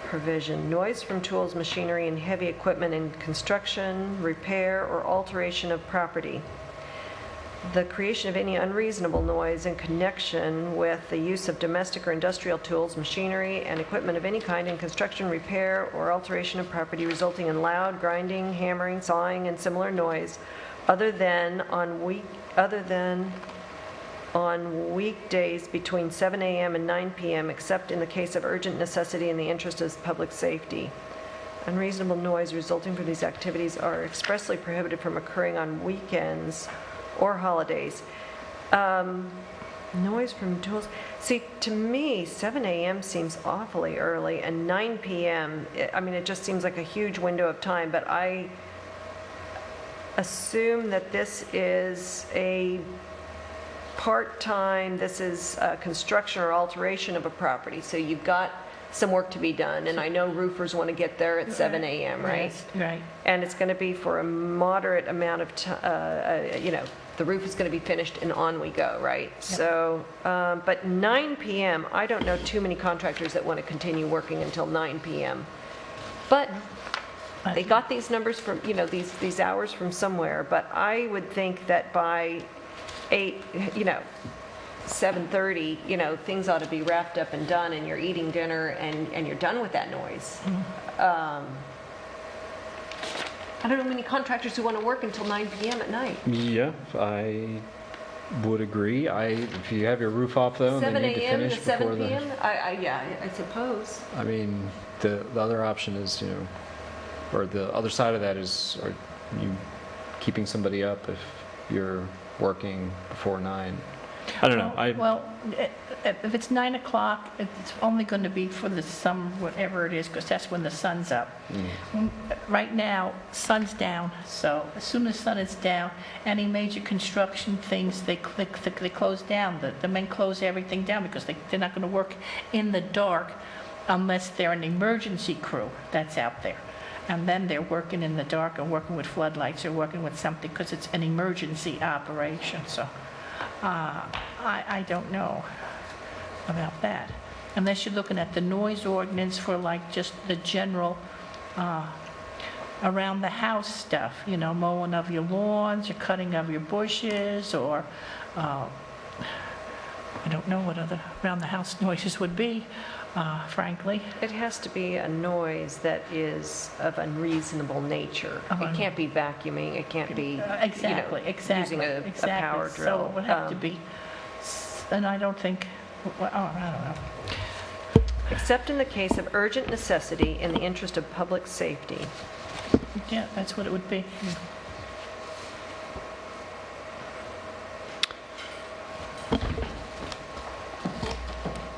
provision, noise from tools, machinery, and heavy equipment in construction, repair, or alteration of property. The creation of any unreasonable noise in connection with the use of domestic or industrial tools, machinery, and equipment of any kind in construction, repair, or alteration of property resulting in loud grinding, hammering, sawing, and similar noise other than on weekdays between 7 a.m. and 9 p.m., except in the case of urgent necessity in the interest of public safety. Unreasonable noise resulting from these activities are expressly prohibited from occurring on weekends or holidays. Noise from tools. See, to me, 7 a.m. seems awfully early, and 9 p.m., I mean, it just seems like a huge window of time, but I assume that this is a part-time, this is construction or alteration of a property, so you've got some work to be done, and I know roofers want to get there at 7 a.m., right? Yes, right. And it's going to be for a moderate amount of time, the roof is going to be finished and on we go, right? So, but 9 p.m., I don't know too many contractors that want to continue working until 9 p.m. But they got these numbers from, these hours from somewhere, but I would think that by 7:30, things ought to be wrapped up and done, and you're eating dinner, and you're done with that noise. I don't know many contractors who want to work until 9 p.m. at night. Yeah, I would agree. If you have your roof off though, and 7 they need to a.m. finish to 7 before p.m.? then. I suppose. I mean, the other option is, or the other side of that is, are you keeping somebody up if you're working before 9? I don't know. Well, if it's 9 o'clock, it's only going to be for the summer, whatever it is, because that's when the sun's up. Right now, sun's down, so as soon as sun is down, any major construction things, they close down. The men close everything down because they're not going to work in the dark unless they're an emergency crew that's out there. And then they're working in the dark and working with floodlights or working with something because it's an emergency operation, so. I don't know about that. Unless you're looking at the noise ordinance for like just the general around the house stuff, mowing of your lawns or cutting of your bushes, or I don't know what other around the house noises would be, frankly. It has to be a noise that is of unreasonable nature. It can't be vacuuming, it can't be, Exactly. using a power drill. So it would have to be, and I don't think, I don't know. Except in the case of urgent necessity in the interest of public safety. Yeah, that's what it would be.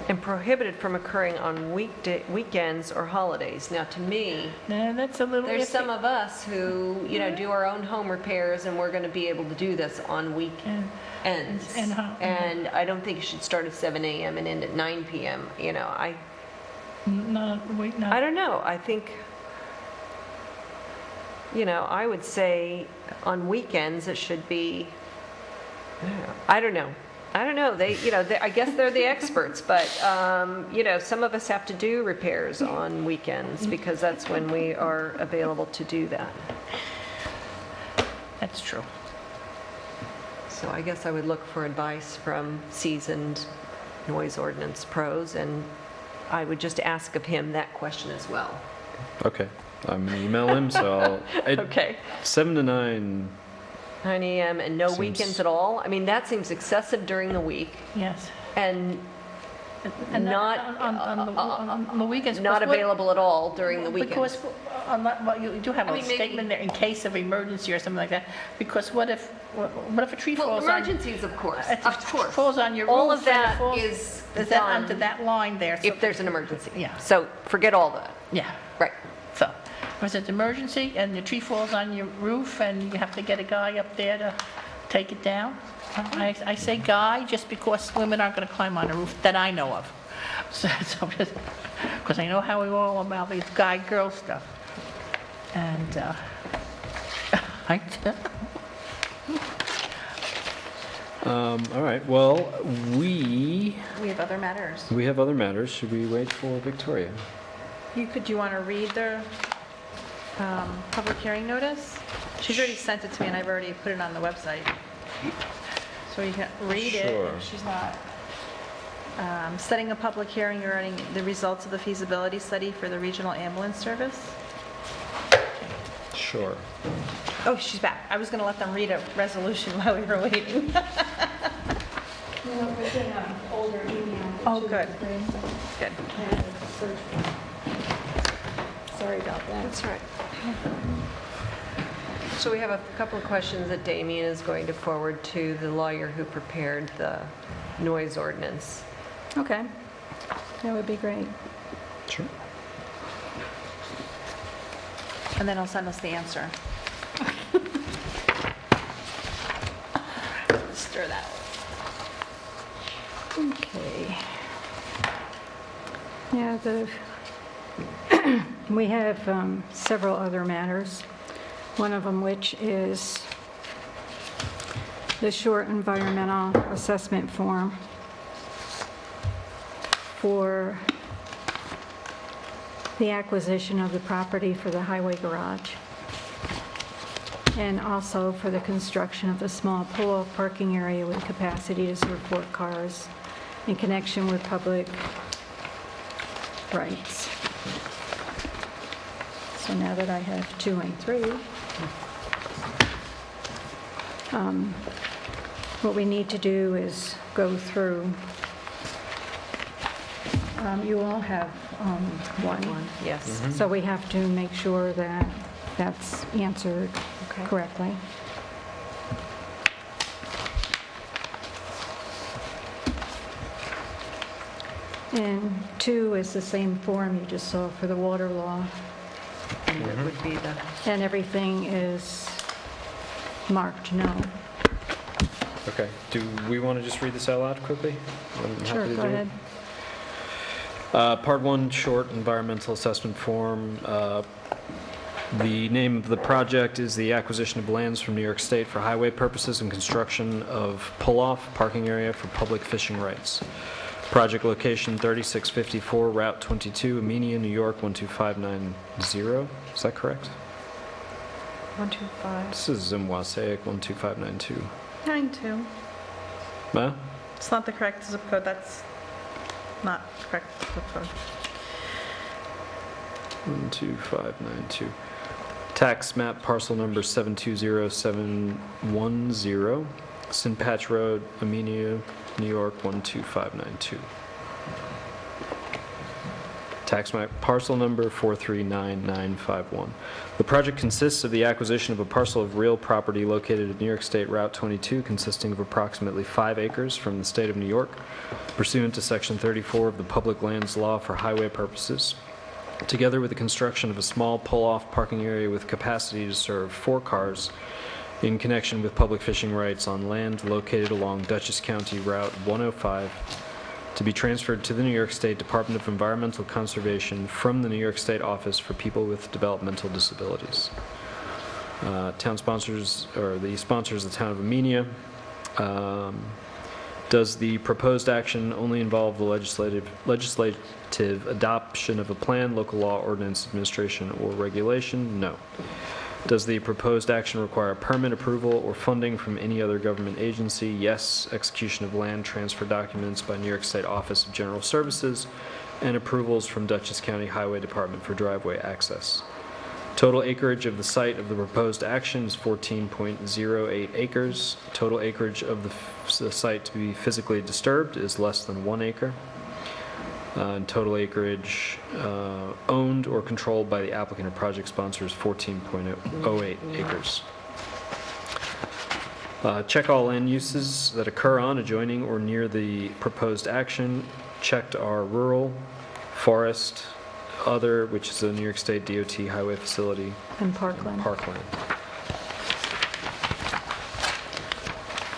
And prohibited from occurring on weekends or holidays. Now, to me, No, that's a little there's iffy. some of us who, do our own home repairs, and we're going to be able to do this on weekends. And I don't think it should start at 7 a.m. and end at 9 p.m. I don't know. I think, I would say on weekends it should be, I don't know. They, I guess they're the experts, but, some of us have to do repairs on weekends because that's when we are available to do that. That's true. So I guess I would look for advice from seasoned noise ordinance pros, and I would just ask of him that question as well. Okay, I'm gonna email him. So Okay. 7 to 9. 9 a.m. and no Seems- weekends at all? I mean, that seems excessive during the week. Yes. And And Not, on the weekends. not because what- available at all during the Because, weekends. well, you do have I a mean, maybe- statement there in case of emergency or something like that, because what if a tree Well, falls on? emergencies, of course, If of it course. falls on your roof. All of and it that falls- is that under done that line there? so- if there's an emergency. Yeah. So forget all that. Yeah, Right. so, if it's an emergency and the tree falls on your roof and you have to get a guy up there to take it down, I say guy just because women aren't going to climb on a roof that I know of. So, because I know how we all about these guy-girl stuff. And, All right, well, we We have other matters. have other matters. Should we wait for Victoria? Do you want to read the public hearing notice? She's already sent it to me, and I've already put it on the website. So you can read it Sure. if she's not. Setting a public hearing regarding the results of the feasibility study for the regional ambulance service. Sure. Oh, she's back. I was going to let them read a resolution while we were waiting. older email. Oh, good. Good. Sorry about that. That's right. So we have a couple of questions that Damien is going to forward to the lawyer who prepared the noise ordinance. Okay, that would be great. Sure. And then he'll send us the answer. Stir that. Okay. Yeah, we have several other matters, one of them which is the short environmental assessment form for the acquisition of the property for the highway garage, and also for the construction of the small pull-off parking area with capacity to serve 4 cars in connection with public rights. So now that I have 2 and 3, what we need to do is go through. You all have one. Yes. So we have to make sure that that's answered Okay. correctly. And 2 is the same form you just saw for the water law, And it would be the, and everything is marked no. Okay. Do we want to just read this out loud quickly? I'm happy Sure, to go do it. ahead. Part 1, short environmental assessment form. The name of the project is the acquisition of lands from New York State for highway purposes and construction of pull-off parking area for public fishing rights. Project location 3654 Route 22, Amenia, New York 12590. Is that correct? 125. This is Zimwasaic 12592. 92. Huh? It's not the correct zip code. That's not correct zip code. 12592. Tax map parcel number 720710, Sin Patch Road, Amenia, New York 12592. Tax map parcel number 4399951. The project consists of the acquisition of a parcel of real property located at New York State Route 22 consisting of approximately 5 acres from the state of New York pursuant to Section 34 of the Public Lands Law for highway purposes, together with the construction of a small pull-off parking area with capacity to serve 4 cars in connection with public fishing rights on land located along Dutchess County Route 105 to be transferred to the New York State Department of Environmental Conservation from the New York State Office for People with Developmental Disabilities. Town sponsors, or the sponsors of the town of Amenia. Does the proposed action only involve the legislative adoption of a plan, local law, ordinance, administration, or regulation? No. Does the proposed action require permit approval or funding from any other government agency? Yes. Execution of land transfer documents by New York State Office of General Services and approvals from Dutchess County Highway Department for driveway access. Total acreage of the site of the proposed action is 14.08 acres. Total acreage of the site to be physically disturbed is less than 1 acre. Total acreage owned or controlled by the applicant or project sponsor is 14.08 acres. Check all land uses that occur on, adjoining, or near the proposed action. Checked are rural, forest, other, which is a New York State DOT highway facility, And Parkland. parkland.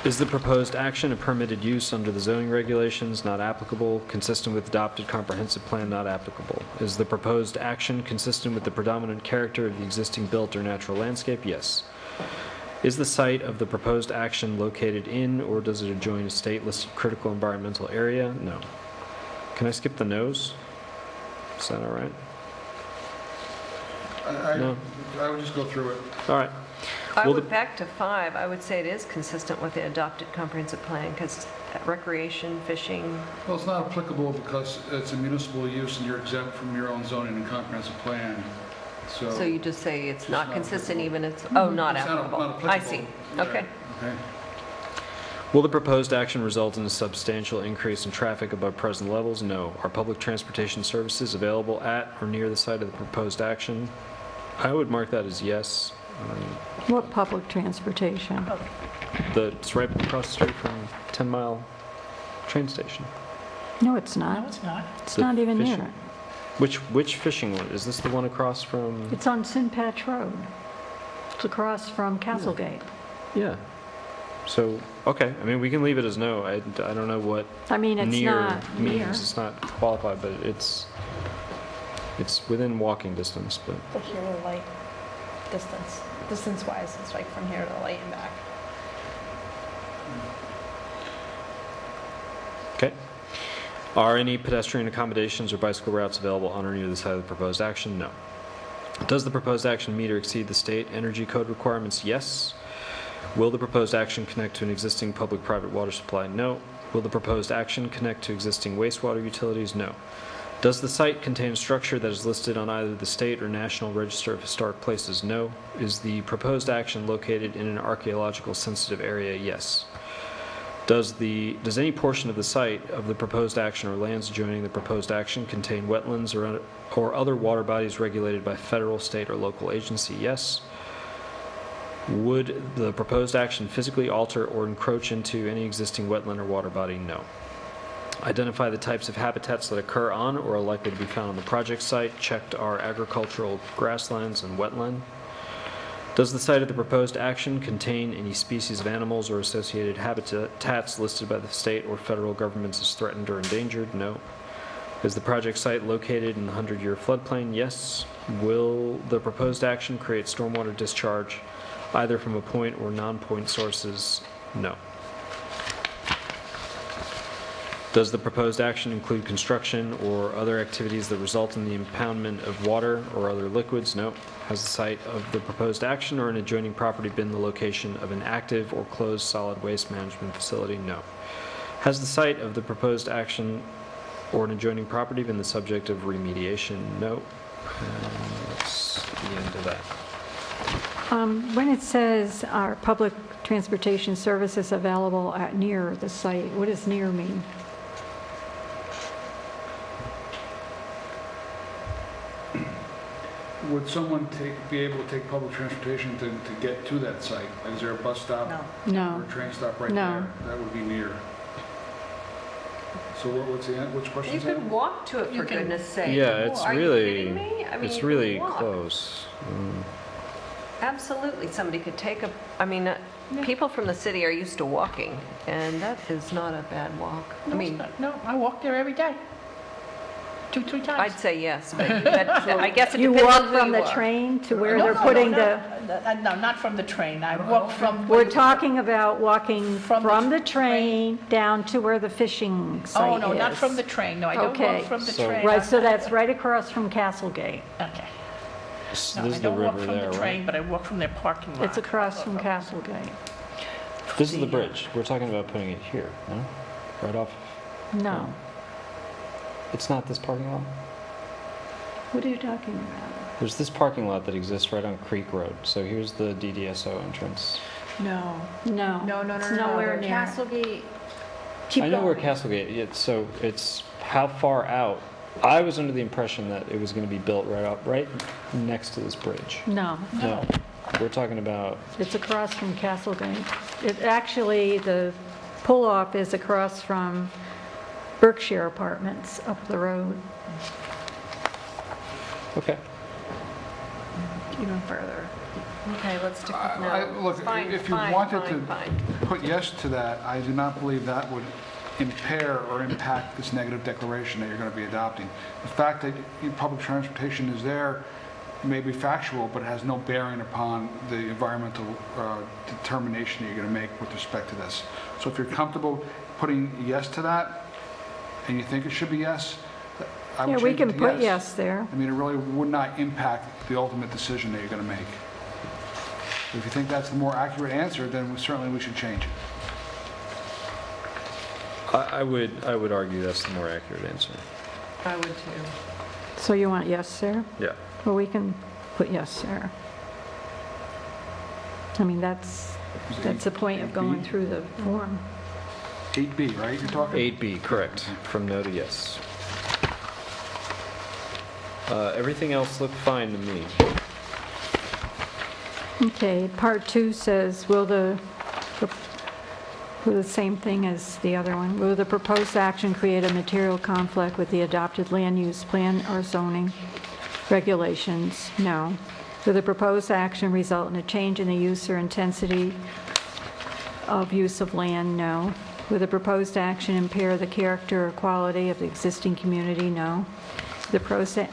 Is the proposed action a permitted use under the zoning regulations? Not applicable. Consistent with adopted comprehensive plan? Not applicable. Is the proposed action consistent with the predominant character of the existing built or natural landscape? Yes. Is the site of the proposed action located in or does it adjoin a state-listed critical environmental area? No. Can I skip the no's? Is that all right? No. I would just go through it. All right. I Well, would back to 5, I would say it is consistent with the adopted comprehensive plan, because recreation, fishing, Well, it's not applicable because it's a municipal use and you're exempt from your own zoning and comprehensive plan, so. so you just say it's not not consistent applicable. even, it's, oh, not It's not applicable. I see, applicable. okay. Okay. Will the proposed action result in a substantial increase in traffic above present levels? No. Are public transportation services available at or near the site of the proposed action? I would mark that as yes. What public transportation? It's right across the street from 10 Mile train station. No, it's No, not. it's not. It's The not even near fishing- it. Which fishing one? Is this the one across from? It's on Sin Patch Road. It's across from Castlegate. Yeah. So, okay, I mean, we can leave it as no. I don't know what I mean, it's near not near. means. It's not qualified, but it's within walking distance, but. But here the light distance-wise, it's like from here to the light and back. Okay. Are any pedestrian accommodations or bicycle routes available on or near the site of the proposed action? No. Does the proposed action meet or exceed the state energy code requirements? Yes. Will the proposed action connect to an existing public-private water supply? No. Will the proposed action connect to existing wastewater utilities? No. Does the site contain a structure that is listed on either the state or National Register of Historic Places? No. Is the proposed action located in an archaeological sensitive area? Yes. Does any portion of the site of the proposed action or lands adjoining the proposed action contain wetlands or other water bodies regulated by federal, state, or local agency? Yes. Would the proposed action physically alter or encroach into any existing wetland or water body? No. Identify the types of habitats that occur on or are likely to be found on the project site. Checked are agricultural grasslands and wetland. Does the site of the proposed action contain any species of animals or associated habitats listed by the state or federal governments as threatened or endangered? No. Is the project site located in the 100-year floodplain? Yes. Will the proposed action create stormwater discharge either from a point or non-point sources? No. Does the proposed action include construction or other activities that result in the impoundment of water or other liquids? No. Has the site of the proposed action or an adjoining property been the location of an active or closed solid waste management facility? No. Has the site of the proposed action or an adjoining property been the subject of remediation? No. And that's the end of that. When it says are public transportation services available at near the site, what does near mean? Would someone be able to take public transportation to get to that site? Is there a bus stop? No. No. Or a train stop right No. there? That would be near. So which question You is that? could walk to it, You for can- goodness sake. Yeah, it's Are you really, kidding me? I mean, it's you could really walk. close. Absolutely, somebody could take people from the city are used to walking, and that is not a bad walk. I No, it's mean, not. No, I walk there every day. 2-3 times. I'd say yes, but I guess it You depends on walk who from you the are. train to where No, we're no, putting no, the... No, not from the train. I walk from... We're talking about walking From from the the train down to where the fishing site Oh, is. no, not from the train. No, I don't Okay. walk from the So- train. Right, so that's right across from Castlegate. Okay. This No, is I the don't walk river from there, the train, right? but I walk from their parking lot. It's across from Castlegate. This is the bridge. We're talking about putting it here, no? Right off. No. It's not this parking lot? What are you talking about? There's this parking lot that exists right on Creek Road. So here's the DDSO entrance. No. No. No. It's nowhere near. Castlegate. Keep I know where going. Castlegate is. So it's how far out? I was under the impression that it was going to be built right next to this bridge. No, No, we're talking about, it's across from Castlegate. It actually, the pull-off is across from Berkshire Apartments up the road. okay. Even further. Okay, let's stick with no. Look, Fine, if you fine, wanted fine, to fine. put yes to that, I do not believe that would impair or impact this negative declaration that you're going to be adopting. The fact that public transportation is there may be factual, but it has no bearing upon the environmental determination that you're going to make with respect to this. So if you're comfortable putting yes to that, and you think it should be yes, I Yeah, would we change it can to put yes there. I mean, it really would not impact the ultimate decision that you're going to make. If you think that's the more accurate answer, then certainly we should change it. I would argue that's the more accurate answer. I would too. So you want yes there? Yeah. Well, we can put yes there. I mean, that's the point of going through the form. 8B, right, you're talking? 8B, correct, from no to yes. Everything else looked fine to me. Okay, part 2 says, will the same thing as the other one. Will the proposed action create a material conflict with the adopted land use plan or zoning regulations? No. Will the proposed action result in a change in the use or intensity of use of land? No. Will the proposed action impair the character or quality of the existing community? No. Will the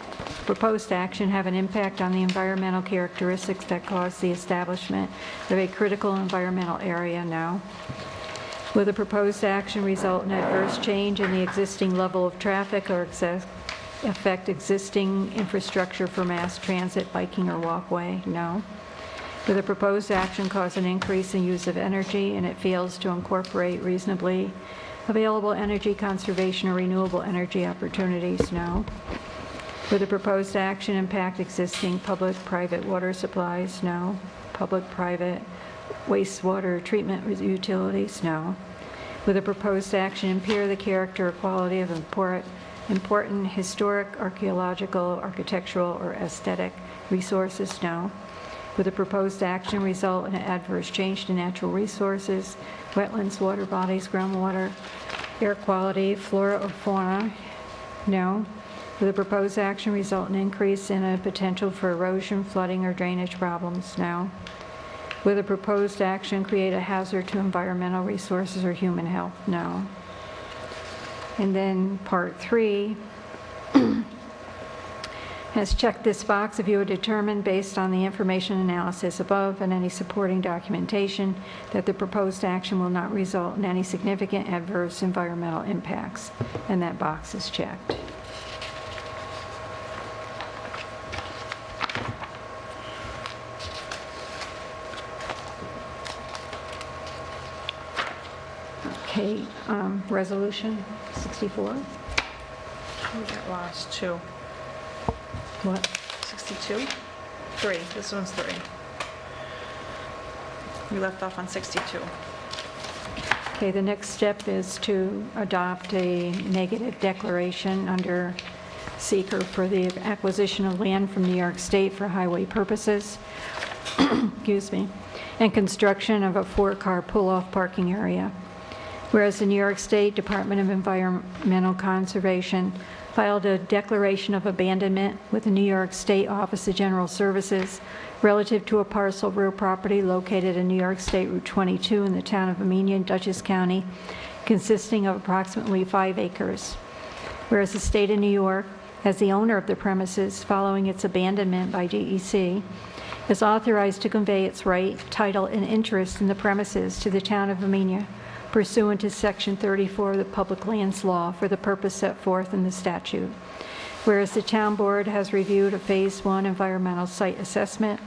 proposed action have an impact on the environmental characteristics that cause the establishment of a critical environmental area? No. Will the proposed action result in adverse change in the existing level of traffic or affect existing infrastructure for mass transit, biking, or walkway? No. Will the proposed action cause an increase in use of energy and it fails to incorporate reasonably available energy conservation or renewable energy opportunities? No. Will the proposed action impact existing public-private water supplies? No. Public-private wastewater treatment utilities? No. Will the proposed action impair the character or quality of important historic, archaeological, architectural, or aesthetic resources? No. Will the proposed action result in an adverse change to natural resources, wetlands, water bodies, groundwater, air quality, flora or fauna? No. Will the proposed action result in an increase in a potential for erosion, flooding, or drainage problems? No. Will the proposed action create a hazard to environmental resources or human health? No. And then part 3 has checked this box if you are determined based on the information analysis above and any supporting documentation that the proposed action will not result in any significant adverse environmental impacts. And that box is checked. Okay, resolution 64. We got lost, 2. What? 62? 3, this one's 3. We left off on 62. Okay, the next step is to adopt a negative declaration under seeker for the acquisition of land from New York State for highway purposes, excuse me, and construction of a 4-car pull-off parking area. Whereas the New York State Department of Environmental Conservation filed a declaration of abandonment with the New York State Office of General Services relative to a parcel of real property located in New York State Route 22 in the town of Amenia, Dutchess County, consisting of approximately 5 acres. Whereas the state of New York, as the owner of the premises following its abandonment by DEC, is authorized to convey its right, title, and interest in the premises to the town of Amenia, pursuant to Section 34 of the Public Lands Law for the purpose set forth in the statute. Whereas the Town Board has reviewed a Phase 1 environmental site assessment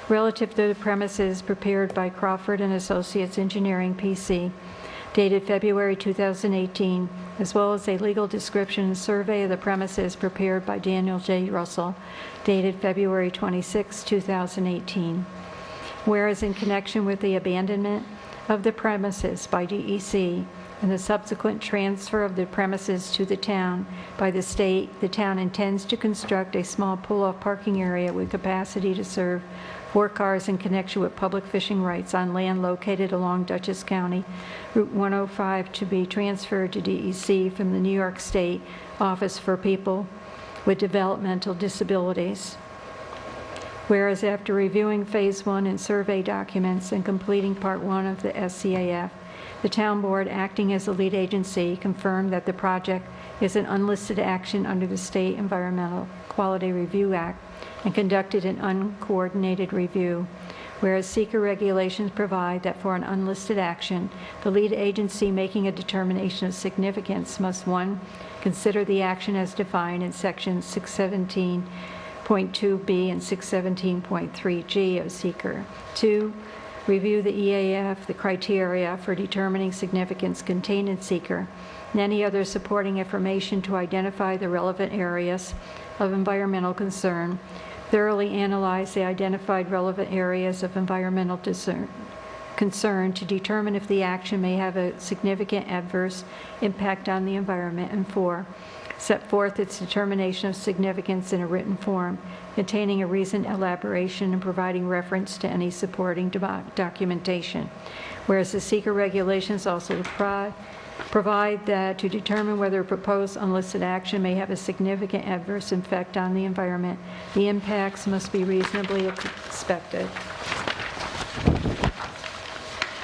relative to the premises prepared by Crawford and Associates Engineering, PC, dated February 2018, as well as a legal description and survey of the premises prepared by Daniel J. Russell, dated February 26, 2018. Whereas in connection with the abandonment of the premises by DEC, and the subsequent transfer of the premises to the town by the state, the town intends to construct a small pull-off parking area with capacity to serve 4 cars in connection with public fishing rights on land located along Dutchess County, Route 105, to be transferred to DEC from the New York State Office for People with Developmental Disabilities. Whereas after reviewing Phase 1 and survey documents and completing Part 1 of the SCAF, the Town Board, acting as the lead agency, confirmed that the project is an unlisted action under the State Environmental Quality Review Act and conducted an uncoordinated review. Whereas seeker regulations provide that for an unlisted action, the lead agency making a determination of significance must, 1, consider the action as defined in Section 617.2b and 617.3g of seeker. 2, review the EAF, the criteria for determining significance contained in seeker, and any other supporting information to identify the relevant areas of environmental concern, thoroughly analyze the identified relevant areas of environmental concern to determine if the action may have a significant adverse impact on the environment, and 4, set forth its determination of significance in a written form containing a reasoned elaboration and providing reference to any supporting documentation. Whereas the seeker regulations also provide that to determine whether a proposed unlisted action may have a significant adverse effect on the environment, the impacts must be reasonably expected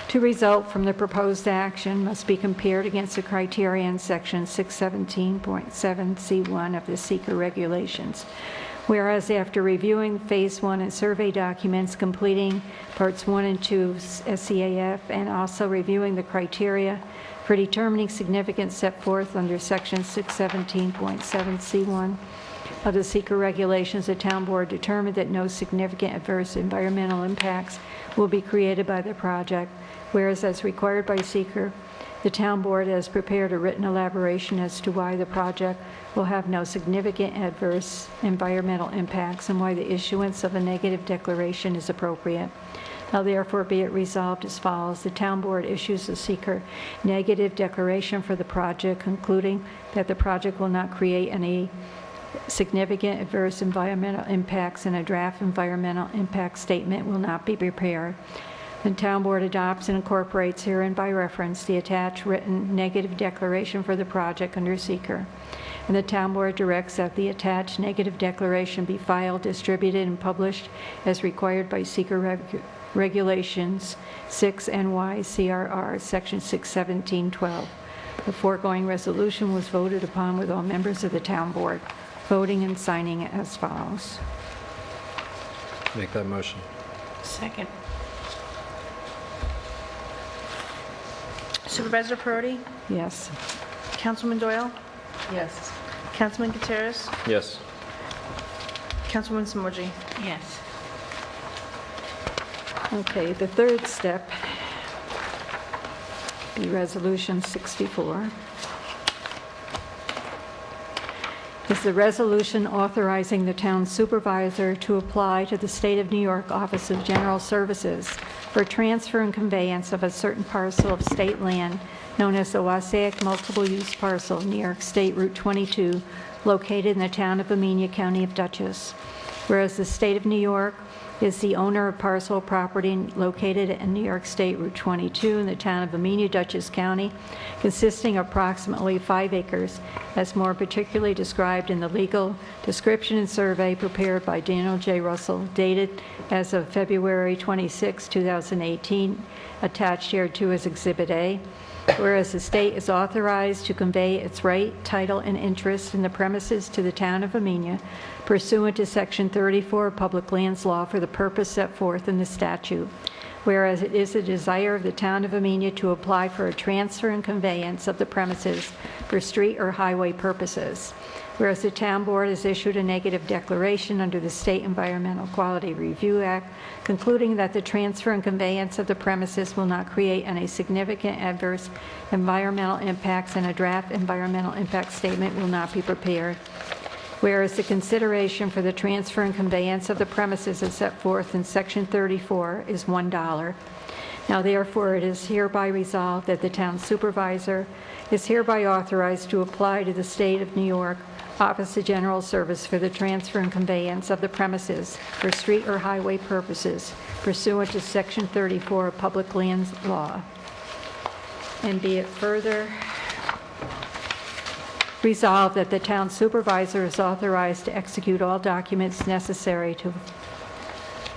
to result from the proposed action must be compared against the criteria in Section 617.7C1 of the seeker regulations. Whereas after reviewing Phase 1 and survey documents, completing Parts 1 and 2 of SCAF, and also reviewing the criteria for determining significance set forth under Section 617.7C1 of the seeker regulations, the Town Board determined that no significant adverse environmental impacts will be created by the project. Whereas as required by seeker, the Town Board has prepared a written elaboration as to why the project will have no significant adverse environmental impacts and why the issuance of a negative declaration is appropriate. Now therefore be it resolved as follows. The Town Board issues a seeker negative declaration for the project, concluding that the project will not create any significant adverse environmental impacts, and a draft environmental impact statement will not be prepared. The Town Board adopts and incorporates herein by reference the attached written negative declaration for the project under seeker. And the Town Board directs that the attached negative declaration be filed, distributed, and published as required by seeker regulations 6 NY CRR Section 617.12. The foregoing resolution was voted upon with all members of the Town Board voting and signing it as follows. Make that motion. Second. Supervisor Perotti? Yes. Councilman Doyle? Yes. Councilman Gutierrez? Yes. Councilwoman Samoji? Yes. Okay, the third step, be Resolution 64. Is the resolution authorizing the town supervisor to apply to the State of New York Office of General Services for transfer and conveyance of a certain parcel of state land known as the Wassaic Multiple Use Parcel, New York State Route 22, located in the town of Amenia, County of Dutchess. Whereas the State of New York is the owner of parcel property located in New York State Route 22 in the town of Amenia, Dutchess County, consisting of approximately 5 acres, as more particularly described in the legal description and survey prepared by Daniel J. Russell, dated as of February 26, 2018, attached hereto as Exhibit A. Whereas the state is authorized to convey its right, title, and interest in the premises to the town of Amenia pursuant to Section 34 of Public Lands Law for the purpose set forth in the statute. Whereas it is the desire of the town of Amenia to apply for a transfer and conveyance of the premises for street or highway purposes. Whereas the Town Board has issued a negative declaration under the State Environmental Quality Review Act, concluding that the transfer and conveyance of the premises will not create any significant adverse environmental impacts, and a draft environmental impact statement will not be prepared. Whereas the consideration for the transfer and conveyance of the premises as set forth in Section 34 is $1. Now therefore, it is hereby resolved that the town supervisor is hereby authorized to apply to the State of New York Office of General Service for the transfer and conveyance of the premises for street or highway purposes pursuant to Section 34 of Public Lands Law. And be it further resolved that the town supervisor is authorized to execute all documents necessary to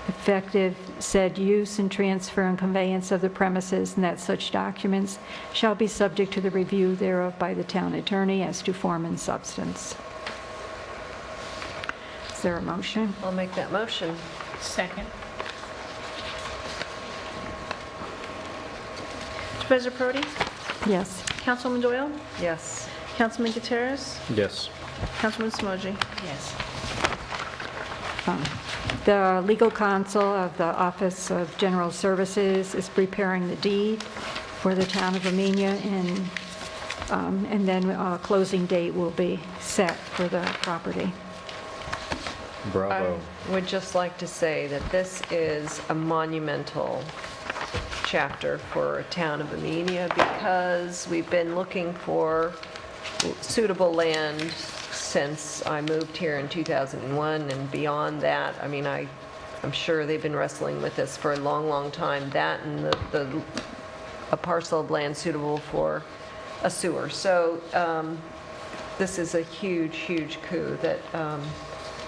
effective said use and transfer and conveyance of the premises, and that such documents shall be subject to the review thereof by the town attorney as to form and substance. Is there a motion? I'll make that motion. Second. Supervisor Prodi? Yes. Councilwoman Doyle? Yes. Councilman Gutierrez? Yes. Councilman Smoji? Yes. The legal counsel of the Office of General Services is preparing the deed for the town of Amenia, and then a closing date will be set for the property. Bravo. I would just like to say that this is a monumental chapter for town of Amenia because we've been looking for suitable land since I moved here in 2001 and beyond that. I mean, I'm sure they've been wrestling with this for a long, long time. That and a parcel of land suitable for a sewer. So this is a huge, huge coup that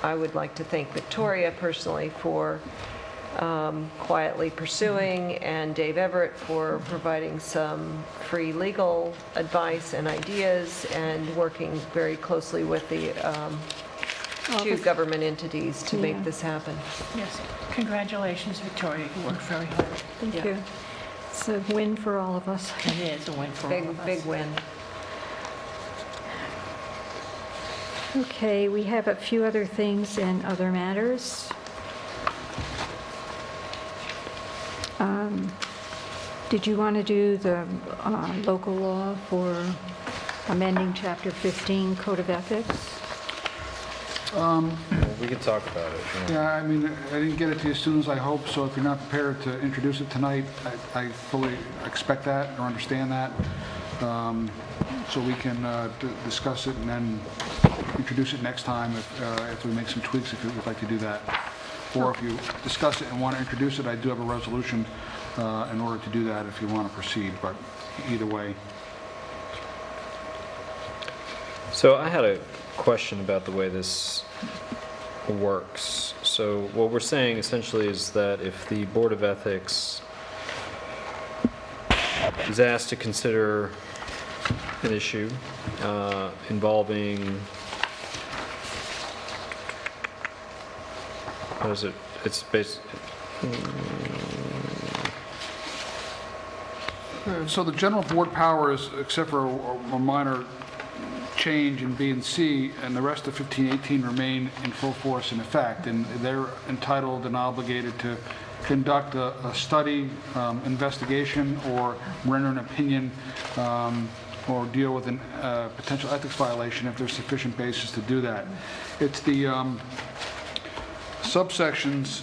I would like to thank Victoria personally for quietly pursuing, and Dave Everett for providing some free legal advice and ideas, and working very closely with the two government entities to make this happen. Yes. Congratulations, Victoria. You worked very hard. Thank you. It's a win for all of us. It is a win for all of us. Big win. Okay, we have a few other things in other matters. Did you want to do the local law for amending Chapter 15 Code of Ethics? We can talk about it. Yeah, I mean, I didn't get it to you as soon as I hoped, so if you're not prepared to introduce it tonight, I fully expect that or understand that. So we can discuss it and then introduce it next time if we make some tweaks, if you'd like to do that. Or if you discuss it and want to introduce it, I do have a resolution in order to do that if you want to proceed, but either way. So I had a question about the way this works. So what we're saying essentially is that if the Board of Ethics is asked to consider an issue involving, what is it? It's basically... So the general board powers, except for a minor change in B and C, and the rest of 1518 remain in full force and effect, and they're entitled and obligated to conduct a study, investigation, or render an opinion, or deal with a potential ethics violation if there's sufficient basis to do that. It's the subsections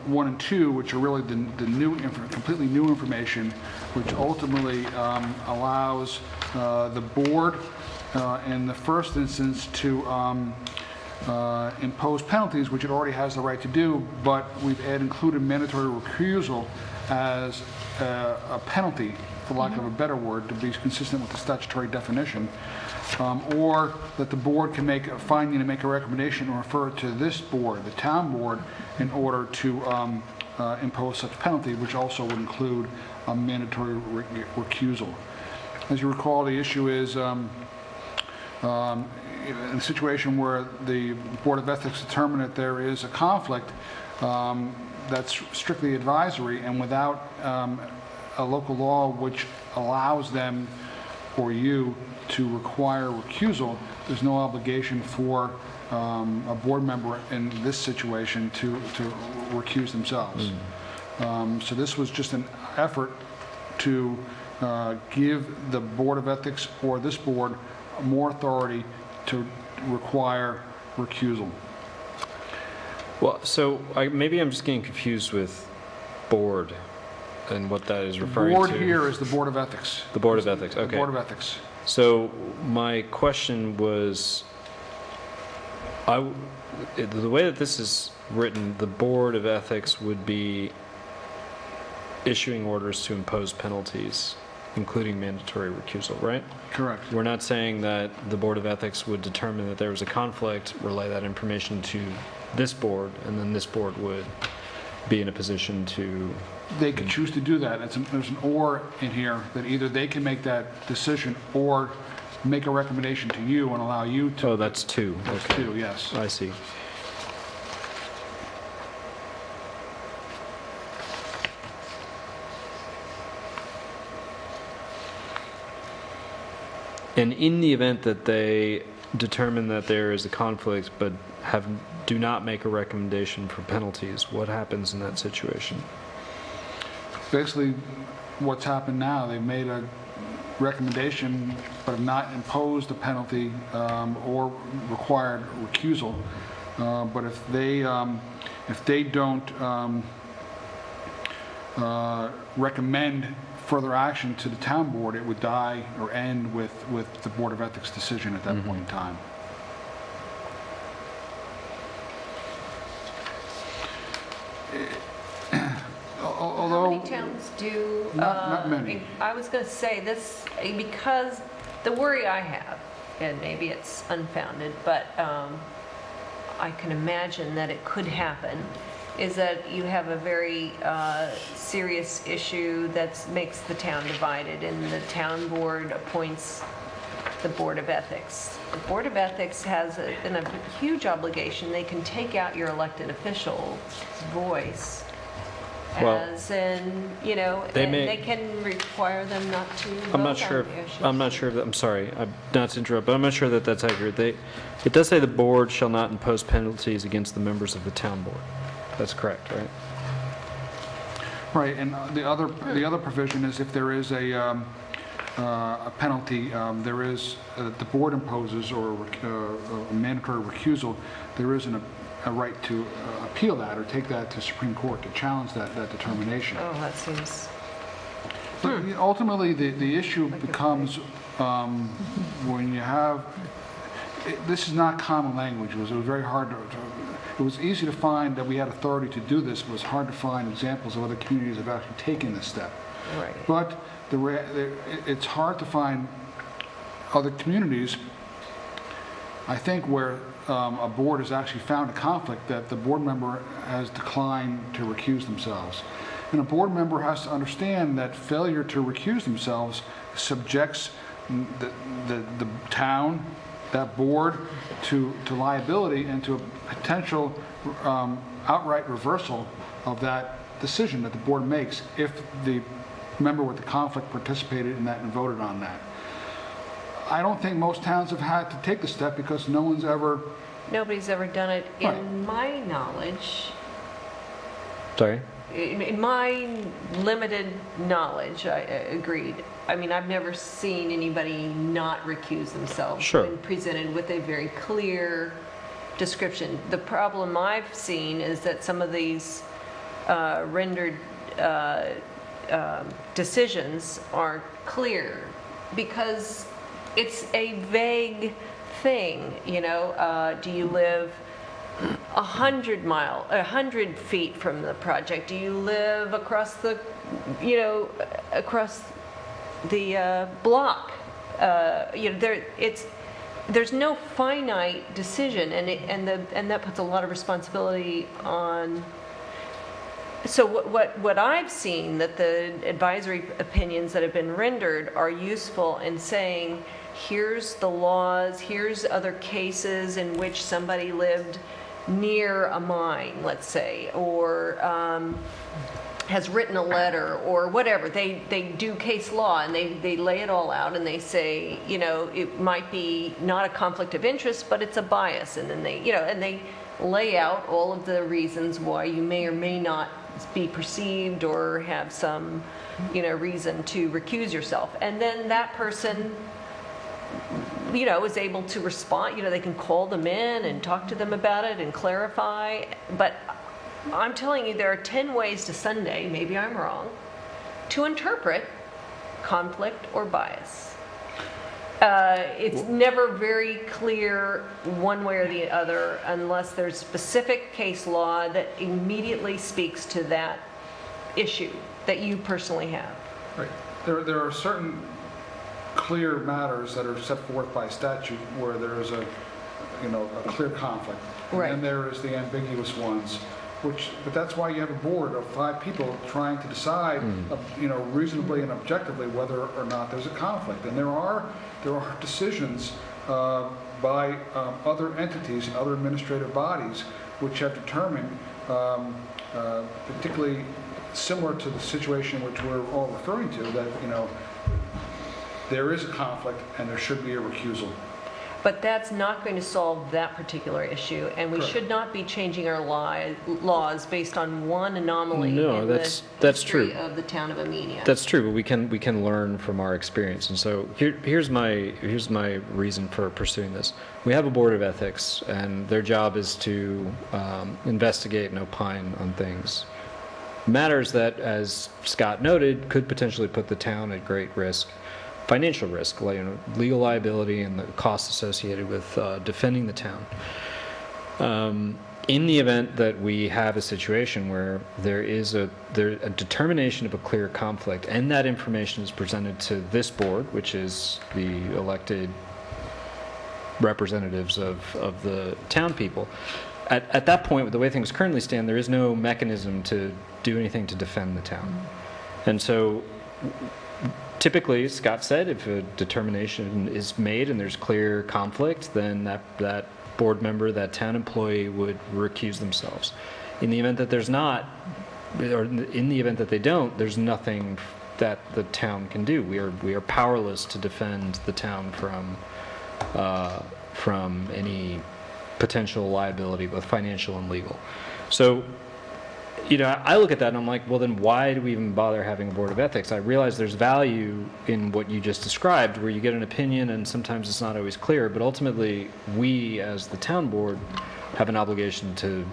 1 and 2, which are really the new, completely new information, which ultimately allows the board, in the first instance, to impose penalties, which it already has the right to do, but we've included mandatory recusal as a penalty, for lack of a better word, to be consistent with the statutory definition. Or that the board can make a finding and make a recommendation or refer to this board, the town board, in order to impose such penalty, which also would include a mandatory recusal. As you recall, the issue is in a situation where the Board of Ethics determined that there is a conflict that's strictly advisory and without a local law which allows them or you to require recusal, there's no obligation for a board member in this situation to recuse themselves. So this was just an effort to give the Board of Ethics or this board more authority to require recusal. Well, so maybe I'm just getting confused with board. and what that is referring to? Board here is the Board of Ethics. The Board of Ethics, The okay. Board of Ethics. So my question was, the way that this is written, the Board of Ethics would be issuing orders to impose penalties, including mandatory recusal, right? Correct. We're not saying that the Board of Ethics would determine that there was a conflict, relay that information to this board, and then this board would be in a position to... They could choose to do that. There's an or in here that either they can make that decision or make a recommendation to you and allow you to. Oh, that's two. That's Okay. two, yes. I see. And in the event that they determine that there is a conflict but do not make a recommendation for penalties, what happens in that situation? Basically, what's happened now, they've made a recommendation but have not imposed a penalty or required recusal. But if they don't recommend further action to the town board, it would die or end with the Board of Ethics decision at that point in time. Although, How many towns do? Not many. I was going to say this, because the worry I have, and maybe it's unfounded, but I can imagine that it could happen, is that you have a very serious issue that makes the town divided, and the town board appoints the Board of Ethics. The Board of Ethics has a huge obligation. They can take out your elected official's voice, Well, as in, you know, they and may- they can require them not to vote I'm not on sure. the issues. I'm not sure. I'm sorry. Not to interrupt, but I'm not sure that that's accurate. It does say the board shall not impose penalties against the members of the town board. That's correct, right? right, and the other provision is if there is a penalty, there is, the board imposes or a mandatory recusal, there isn't a right to appeal that or take that to Supreme Court to challenge that determination. Oh, that seems, But ultimately, the issue becomes when you have, this is not common language. It was very hard it was easy to find that we had authority to do this. It was hard to find examples of other communities that have actually taken this step. right. But it's hard to find other communities, I think, where a board has actually found a conflict that the board member has declined to recuse themselves. And a board member has to understand that failure to recuse themselves subjects the town, that board, to liability and to a potential outright reversal of that decision that the board makes if the member with the conflict participated in that and voted on that. I don't think most towns have had to take the step because nobody's ever done it Right. in my knowledge. Sorry. In my limited knowledge, I agreed. I mean, I've never seen anybody not recuse themselves Sure. when presented with a very clear description. The problem I've seen is that some of these rendered decisions aren't clear because it's a vague thing, you know. Do you live 100 feet from the project? Do you live across the, you know, across the block? You know, there's no finite decision, and that puts a lot of responsibility on. So what I've seen, that the advisory opinions that have been rendered are useful in saying, here's the laws, here's other cases in which somebody lived near a mine, let's say, or has written a letter or whatever. They do case law and they lay it all out and they say, you know, it might be not a conflict of interest, but it's a bias. And then they, you know, and they lay out all of the reasons why you may or may not be perceived or have some, you know, reason to recuse yourself. And then that person, you know, is able to respond. You know, they can call them in and talk to them about it and clarify. But I'm telling you, there are 10 ways to Sunday, maybe I'm wrong, to interpret conflict or bias. It's never very clear one way or the other unless there's specific case law that immediately speaks to that issue that you personally have. Right. There are certain clear matters that are set forth by statute where there is a clear conflict. Right. And then there is the ambiguous ones, but that's why you have a board of 5 people trying to decide, reasonably and objectively whether or not there's a conflict. And there are decisions by other entities and other administrative bodies which have determined, particularly similar to the situation which we're all referring to, that there is a conflict and there should be a recusal. But that's not going to solve that particular issue, and we should not be changing our laws based on one anomaly in the history of the town of Amenia. That's true, but we can learn from our experience. And so here's my reason for pursuing this. We have a board of ethics, and their job is to investigate and opine on things. Matters that, as Scott noted, could potentially put the town at great risk. Financial risk, legal liability and the costs associated with defending the town. In the event that we have a situation where there is a determination of a clear conflict and that information is presented to this board, which is the elected representatives of the town people, at that point, with the way things currently stand, there is no mechanism to do anything to defend the town. And so typically, Scott said, if a determination is made and there's clear conflict, then that board member, that town employee would recuse themselves. In the event that there's not, or in the event that they don't, there's nothing that the town can do. We are powerless to defend the town from any potential liability, both financial and legal. So, I look at that and I'm like, well, then why do we even bother having a board of ethics? I realize there's value in what you just described, where you get an opinion and sometimes it's not always clear, but ultimately we, as the town board, have an obligation to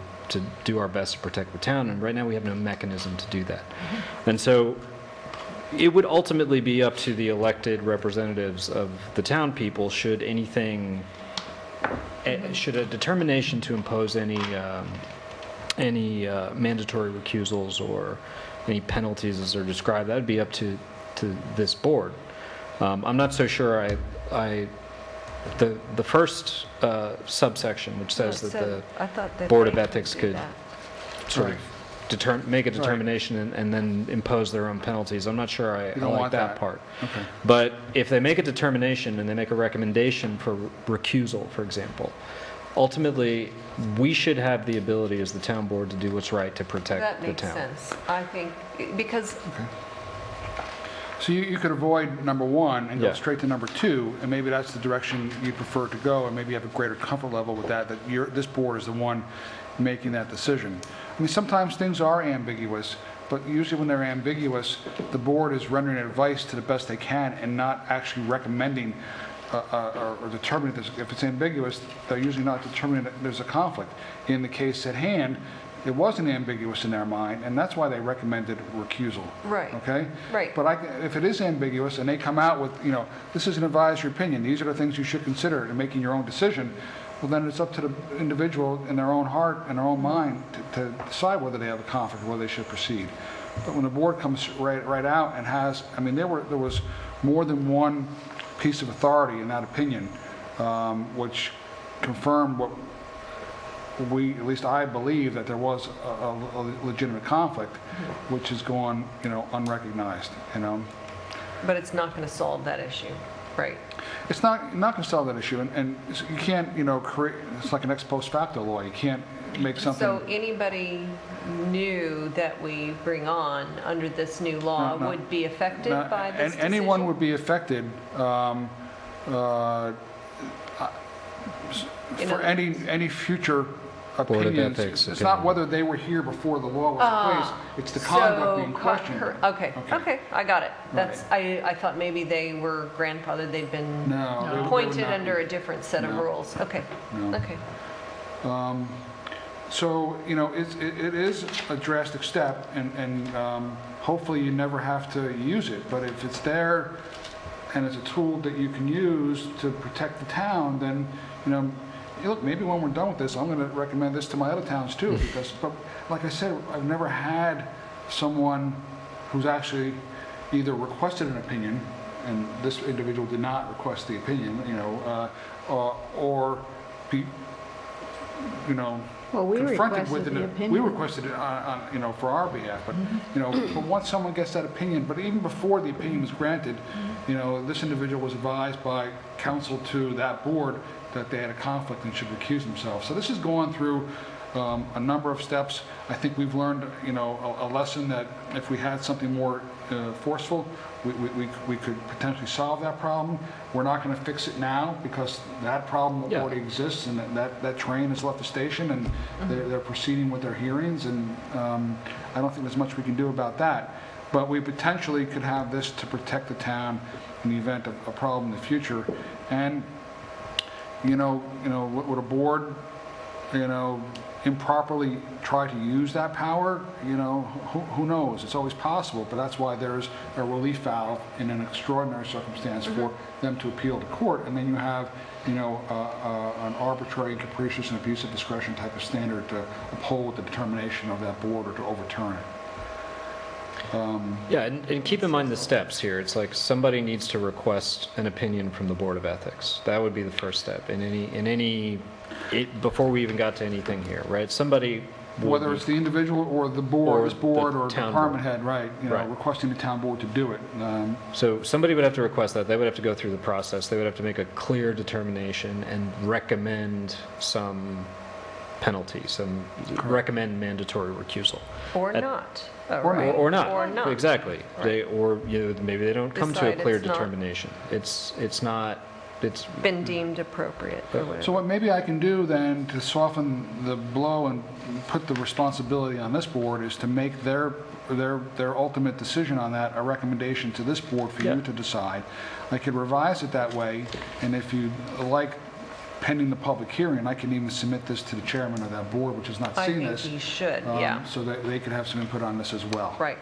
do our best to protect the town, and right now we have no mechanism to do that. And so it would ultimately be up to the elected representatives of the town people should a determination to impose any mandatory recusals or any penalties as they're described, that would be up to this board. I'm not so sure the first subsection, which says that the Board of Ethics could sort of make a determination and then impose their own penalties. I'm not sure I like that part. Okay. But if they make a determination and they make a recommendation for recusal, for example, ultimately, we should have the ability as the town board to do what's right to protect the town. That makes sense, I think, because... Okay. So you could avoid number 1 and go straight to number 2, and maybe that's the direction you prefer to go, and maybe you have a greater comfort level with that this board is the one making that decision. I mean, sometimes things are ambiguous, but usually when they're ambiguous, the board is rendering advice to the best they can and not actually recommending or determining if it's ambiguous. They're usually not determining that there's a conflict. In the case at hand, it wasn't ambiguous in their mind, and that's why they recommended recusal. Right. Okay? Right. But if it is ambiguous and they come out with, this is an advisory opinion, these are the things you should consider in making your own decision, well, then it's up to the individual in their own heart and their own mind to decide whether they have a conflict or whether they should proceed. But when the board comes right out and has, there was more than one piece of authority in that opinion, which confirmed what at least I believe, that there was a legitimate conflict, which is gone, unrecognized, But it's not going to solve that issue, right? It's not going to solve that issue, and you can't, create, it's like an ex post facto law. You can't make something. So anybody new that we bring on under this new law would be affected by this decision? Anyone would be affected for any future opinions. It's not whether they were here before the law was in place. It's the conduct being questioned. Okay, I got it. That's I thought maybe they were grandfathered. They'd been appointed under a different set of rules. Okay. No. Okay. So, you know, it is a drastic step, and hopefully you never have to use it, but if it's there and it's a tool that you can use to protect the town, then, you know, look, maybe when we're done with this, I'm going to recommend this to my other towns too, because, but like I said, I've never had someone who's actually either requested an opinion, and this individual did not request the opinion, you know, or be, you know, Well, we confronted with requested the it. opinion. We requested it on, you know, for our behalf, but, you know, but once someone gets that opinion, but even before the opinion was granted, you know, this individual was advised by counsel to that board that they had a conflict and should recuse themselves. So this is going through a number of steps. I think we've learned, you know, a lesson that if we had something more forceful, we could potentially solve that problem. We're not going to fix it now because that problem already exists, and that train has left the station, and they're proceeding with their hearings, and I don't think there's much we can do about that. But we potentially could have this to protect the town in the event of a problem in the future. And you know, would a board, you know, improperly try to use that power? You know, who knows? It's always possible, but that's why there's a relief valve in an extraordinary circumstance for them to appeal to court, and then you have, you know, an arbitrary, capricious, and abuse of discretion type of standard to uphold the determination of that board or to overturn it. Yeah, and keep in mind the steps here. It's like somebody needs to request an opinion from the Board of Ethics. That would be the first step in any before we even got to anything here, right? Somebody, whether it's the individual or the board, this board or department head, right? You know, Right. requesting the town board to do it. So somebody would have to request that. They would have to go through the process. They would have to make a clear determination and recommend some penalty, recommend mandatory recusal. Or At- not. Or not. Or not. Exactly. Right. They, or you know, maybe they don't come to a Decide clear it's not- determination. It's not. It's Been deemed appropriate or whatever. So what maybe I can do then to soften the blow and put the responsibility on this board is to make their ultimate decision on that a recommendation to this board for Yeah. you to decide. I could revise it that way, and if you like, pending the public hearing, I can even submit this to the chairman of that board, which has not I seen think this. he should, yeah. So that they could have some input on this as well. Right.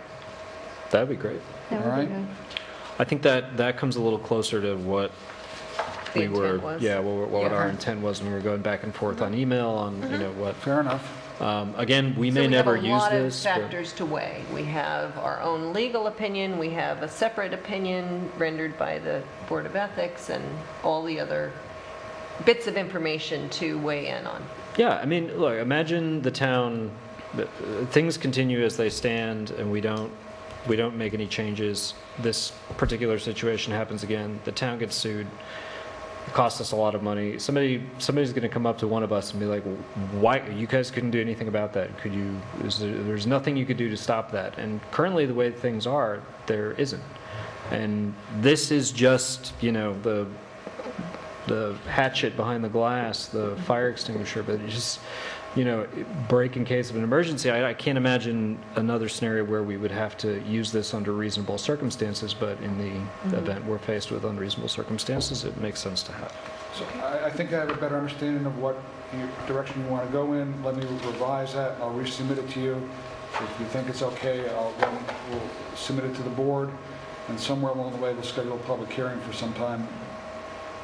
that'd be great. That would be All right. good. I think that comes a little closer to what The we were. intent was. Yeah, what Yeah. our intent was when we were going back and forth on email on you know what. Fair enough. Again, we may never use So we have a lot of this. but- factors to weigh. We have our own legal opinion, we have a separate opinion rendered by the Board of Ethics, and all the other bits of information to weigh in on. Yeah, I mean, look, imagine the town, things continue as they stand, and we don't make any changes. This particular situation happens again. The town gets sued. It costs us a lot of money. Somebody's going to come up to one of us and be like, "Why you guys couldn't do anything about that? Could you? There's nothing you could do to stop that." And currently, the way things are, there isn't. And this is just, you know, the hatchet behind the glass, the fire extinguisher, but it's just, you know, break in case of an emergency. I can't imagine another scenario where we would have to use this under reasonable circumstances, but in the event we're faced with unreasonable circumstances, it makes sense to have. So I think I have a better understanding of what direction you want to go in. Let me revise that. I'll resubmit it to you. If you think it's okay, we'll submit it to the board, and somewhere along the way, we'll schedule a public hearing for some time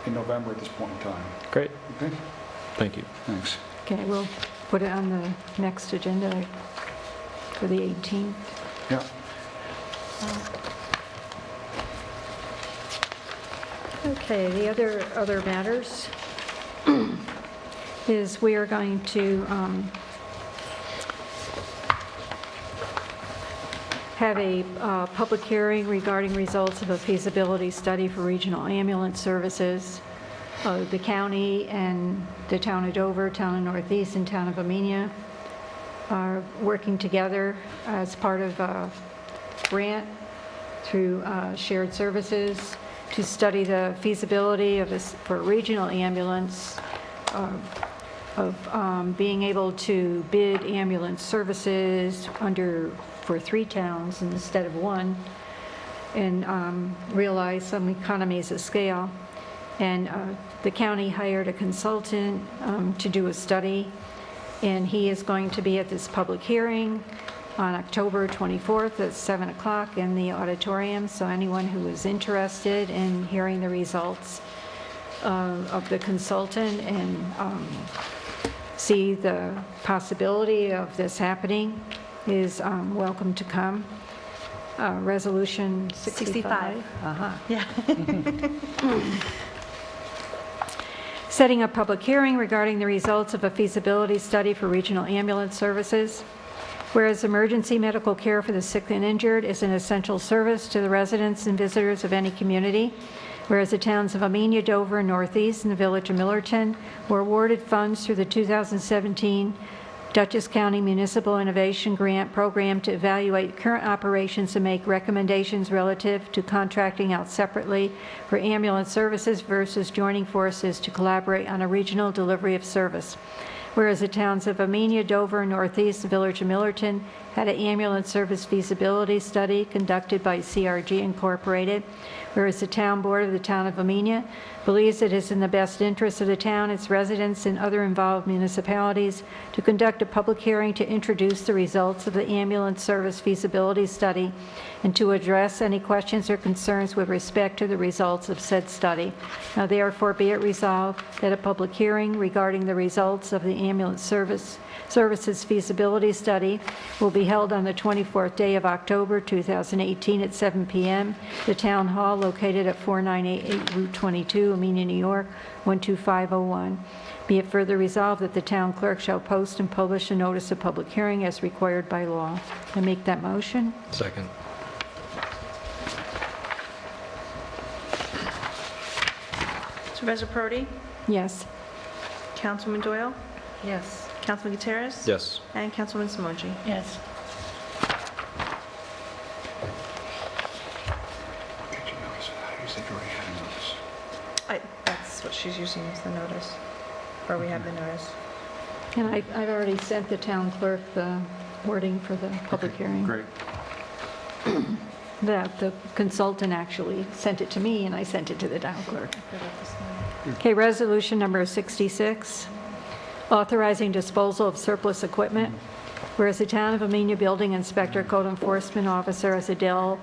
in November at this point in time. Great, Okay? thank you. Thanks. Okay, we'll put it on the next agenda for the 18th. Yeah. Okay, the other matters is we are going to have a public hearing regarding results of a feasibility study for regional ambulance services. The county and the town of Dover, town of Northeast, and town of Amenia are working together as part of a grant through shared services to study the feasibility of for regional ambulance, of being able to bid ambulance services for 3 towns instead of 1, and realize some economies of scale. And the county hired a consultant to do a study, and he is going to be at this public hearing on October 24th at 7 o'clock in the auditorium. So anyone who is interested in hearing the results of the consultant and see the possibility of this happening is welcome to come. Resolution 65. Yeah. Setting a public hearing regarding the results of a feasibility study for regional ambulance services. Whereas emergency medical care for the sick and injured is an essential service to the residents and visitors of any community. Whereas the towns of Amenia, Dover, and Northeast, and the village of Millerton were awarded funds through the 2017 Dutchess County Municipal Innovation Grant Program to evaluate current operations and make recommendations relative to contracting out separately for ambulance services versus joining forces to collaborate on a regional delivery of service. Whereas the towns of Amenia, Dover, Northeast, the village of Millerton had an ambulance service feasibility study conducted by CRG Incorporated. Whereas the town board of the town of Amenia believes it is in the best interest of the town, its residents, and other involved municipalities to conduct a public hearing to introduce the results of the ambulance service feasibility study and to address any questions or concerns with respect to the results of said study. Now therefore be it resolved that a public hearing regarding the results of the ambulance services feasibility study will be held on the 24th day of October 2018 at 7 p.m. The Town Hall located at 4988 Route 22, Amenia, New York, 12501. Be it further resolved that the town clerk shall post and publish a notice of public hearing as required by law. I make that motion. Second. Supervisor Prodi? Yes. Councilwoman Doyle? Yes. Councilman Gutierrez? Yes. And Councilwoman Simoji? Yes. That's what she's using as the notice, or we have the notice. And I've already sent the town clerk the wording for the public hearing. Great. The consultant actually sent it to me, and I sent it to the town clerk. Okay, resolution number 66, authorizing disposal of surplus equipment. Whereas the town of Amenia Building Inspector Code Enforcement Officer has a Dell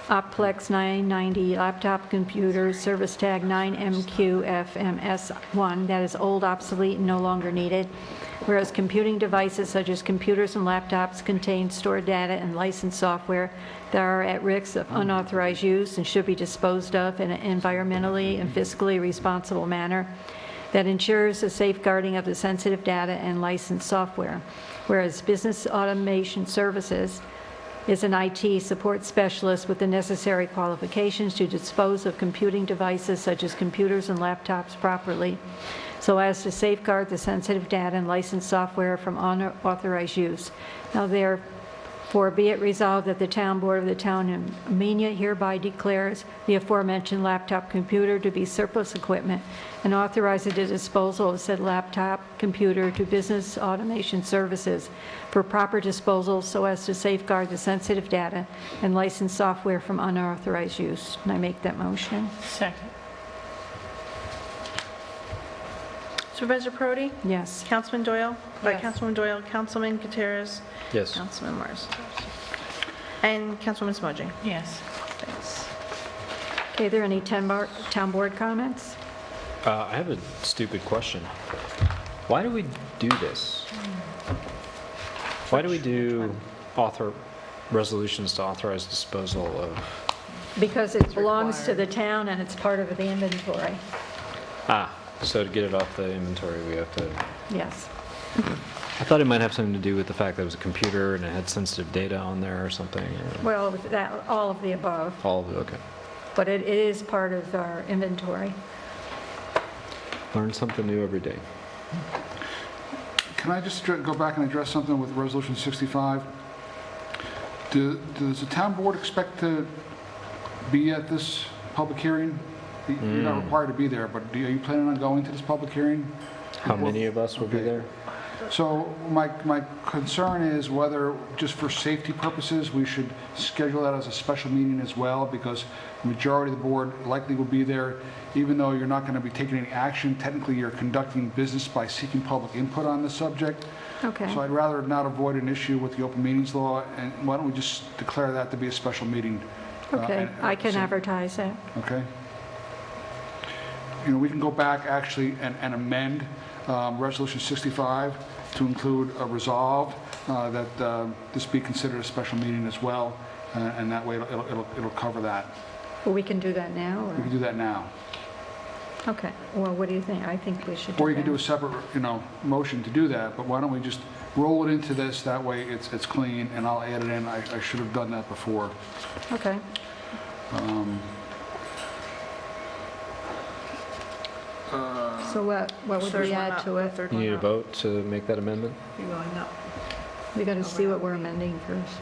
Optiplex 990 laptop computer, service tag 9MQFMS1, that is old, obsolete, and no longer needed. Whereas computing devices such as computers and laptops contain stored data and licensed software that are at risk of unauthorized use and should be disposed of in an environmentally and fiscally responsible manner that ensures the safeguarding of the sensitive data and licensed software. Whereas Business Automation Services is an IT support specialist with the necessary qualifications to dispose of computing devices such as computers and laptops properly, so as to safeguard the sensitive data and licensed software from unauthorized use. Now therefore be it resolved that the town board of the town of Amenia hereby declares the aforementioned laptop computer to be surplus equipment and authorizes the disposal of said laptop computer to Business Automation Services for proper disposal so as to safeguard the sensitive data and licensed software from unauthorized use. And I make that motion. Second. Supervisor Prodi? Yes. Councilman Doyle? Yes. Councilwoman Doyle, Councilman Gutierrez, Yes. Councilman Morris, and Councilwoman Simoji. Yes. Thanks. Okay, are there any town board comments? I have a stupid question. Why do we do this? Why do we do resolutions to authorize disposal of? Because it belongs to the town and it's part of the inventory. So to get it off the inventory, we have to... Yes. I thought it might have something to do with the fact that it was a computer and it had sensitive data on there or something. Or Well, all of the above, all of it, okay. but it is part of our inventory. Learn something new every day. Can I just go back and address something with Resolution 65? Does the town board expect to be at this public hearing? You're not required to be there, but are you planning on going to this public hearing? How many of us will be there? So my concern is whether, just for safety purposes, we should schedule that as a special meeting as well, because the majority of the board likely will be there. Even though you're not going to be taking any action, technically you're conducting business by seeking public input on the subject. Okay. So I'd rather not avoid an issue with the open meetings law, and why don't we just declare that to be a special meeting? Okay, I can so- advertise that. Okay. We can go back actually and amend Resolution 65 to include a resolve that this be considered a special meeting as well, and that way it'll cover that. Well, we can do that now, We can do that now. Okay, well, what do you think? I think we should do that. Or you can do a separate, motion to do that, but why don't we just roll it into this, that way it's clean, and I'll add it in. I should have done that before. Okay. So what would Third we one add up, to the it? third You one need a up. vote to make that amendment? You're going up. We got to see what we're amending first.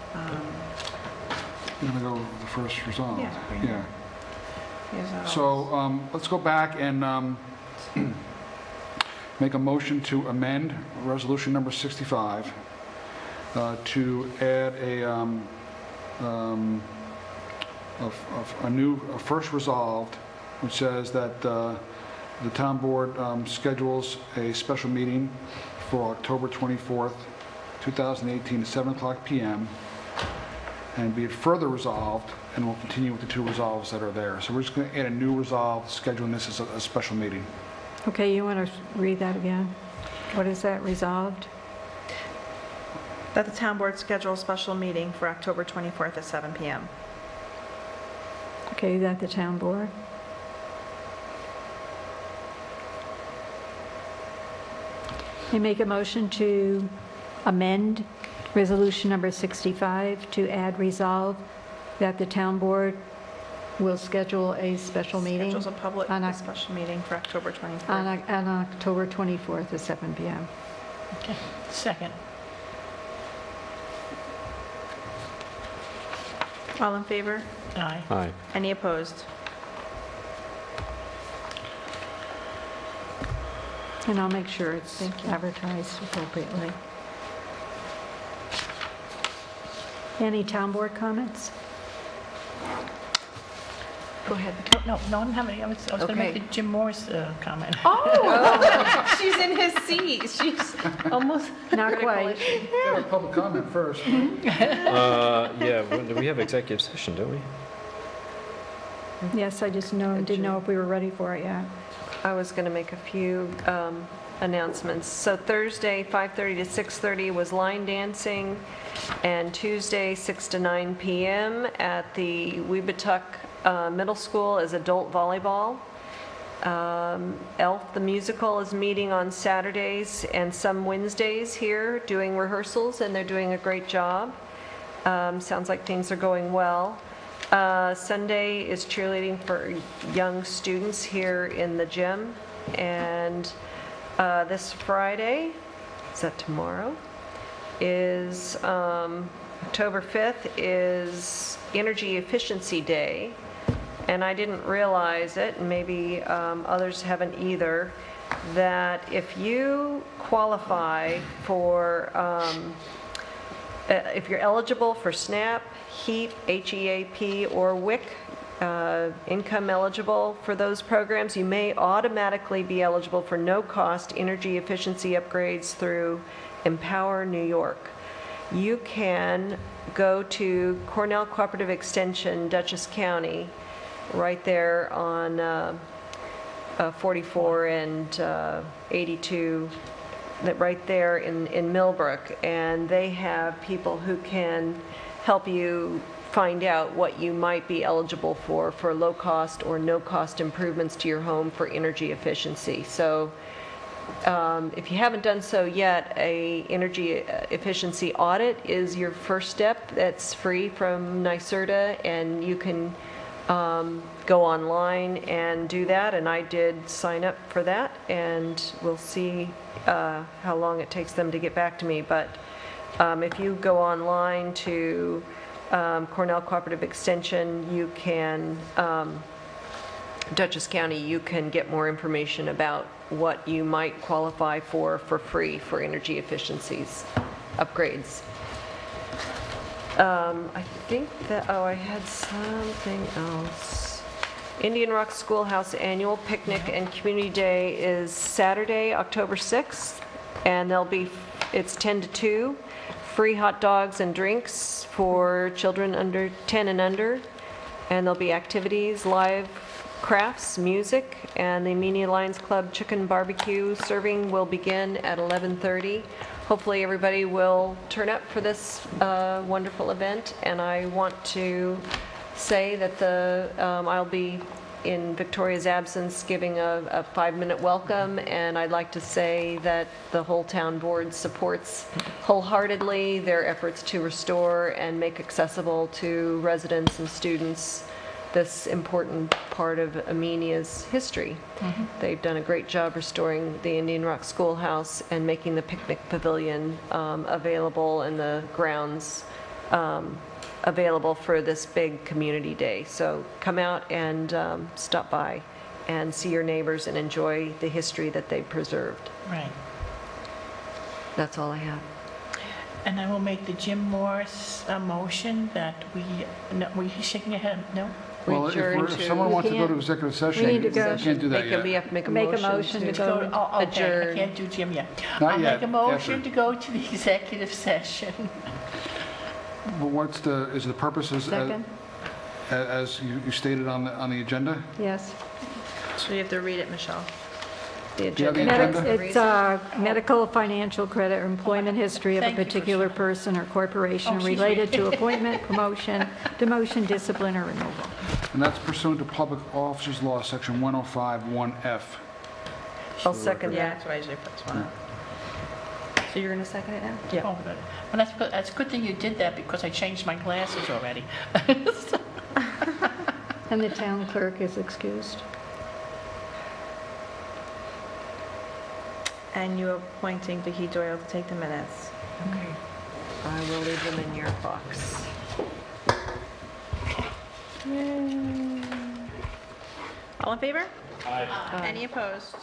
You're going to go with the first resolve. Yeah, bring it Yeah. Here's that all. So let's go back and make a motion to amend Resolution number 65 to add a first resolved, which says that the town board schedules a special meeting for October 24th, 2018 at 7 o'clock p.m. and be it further resolved, and we'll continue with the two resolves that are there. So we're just going to add a new resolve, scheduling this as a special meeting. Okay, you want to read that again? What is that, resolved? That the town board schedule a special meeting for October 24th at 7 PM. Okay, that the town board? I make a motion to amend Resolution number 65 to add resolve that the town board will schedule a special meeting Schedules a public on special meeting for October 24th. on October 24th at 7 p.m. Okay, second. All in favor? Aye. Aye. Any opposed? And I'll make sure it's advertised appropriately. Any town board comments? Go ahead. No, I don't have any. I was going to make Okay. the Jim Morris comment. Oh, she's in his seat. She's almost Not quite. Get our public comment first. Yeah, we have executive session, don't we? Yes, I just didn't know if we were ready for it yet. I was going to make a few announcements. So Thursday, 5:30 to 6:30 was line dancing, and Tuesday, 6 to 9 p.m. at the Weebatuck Middle School is adult volleyball. Elf the Musical is meeting on Saturdays and some Wednesdays here doing rehearsals, and they're doing a great job. Sounds like things are going well. Sunday is cheerleading for young students here in the gym. And this Friday, is that tomorrow, is October 5th is Energy Efficiency Day. And I didn't realize it, and maybe others haven't either, that if you qualify for, if you're eligible for SNAP, HEAP, HEAP, or WIC, income eligible for those programs, you may automatically be eligible for no-cost energy efficiency upgrades through Empower New York. You can go to Cornell Cooperative Extension, Dutchess County, right there on 44 and 82, right there in Millbrook, and they have people who can help you find out what you might be eligible for low-cost or no-cost improvements to your home for energy efficiency. So if you haven't done so yet, a energy efficiency audit is your first step. That's free from NYSERDA, and you can go online and do that, and I did sign up for that, and we'll see how long it takes them to get back to me. But if you go online to Cornell Cooperative Extension, you can, Dutchess County, you can get more information about what you might qualify for free for energy efficiencies upgrades. I think that, I had something else. Indian Rock Schoolhouse Annual Picnic and Community Day is Saturday, October 6th, and it's 10 to 2, free hot dogs and drinks for children under 10 and under, and there'll be activities, live crafts, music, and the Amenia Lions Club Chicken Barbecue serving will begin at 11:30. Hopefully everybody will turn up for this wonderful event, and I want to say that I'll be in Victoria's absence giving a 5-minute welcome, and I'd like to say that the whole town board supports wholeheartedly their efforts to restore and make accessible to residents and students this important part of Amenia's history. They've done a great job restoring the Indian Rock Schoolhouse and making the picnic pavilion available and the grounds available for this big community day. So come out and stop by and see your neighbors and enjoy the history that they've preserved. Right. That's all I have. And I will make the Jim Morris motion that he's shaking your head, no? Well, if someone wants to go to executive session, We need to go. I can't do that We yet. have to make a Make a motion motion to To go to- go. oh, okay, I adjourn. can't do Jim yet. Not I'll yet, make a motion after. to go to the executive session. Well, is the purpose Second? as you stated on the agenda? Yes. So you have to read it, Michelle. The Do you have the agenda. agenda? It's medical, financial credit, or employment history of a Thank you for particular sharing. person or corporation Oh, she's related to reading. appointment, promotion, demotion, discipline, or removal. And that's pursuant to Public Officers Law, Section 105(1)F. I'll second Yeah, that. that's what I usually put this one on. So you're going to second it now? Yeah. Oh, good. Well, that's a good thing you did that because I changed my glasses already. And the town clerk is excused. And you appointing Vicki Doyle to take the minutes. Okay. I will leave them in your box. All in favor? Aye. Any opposed?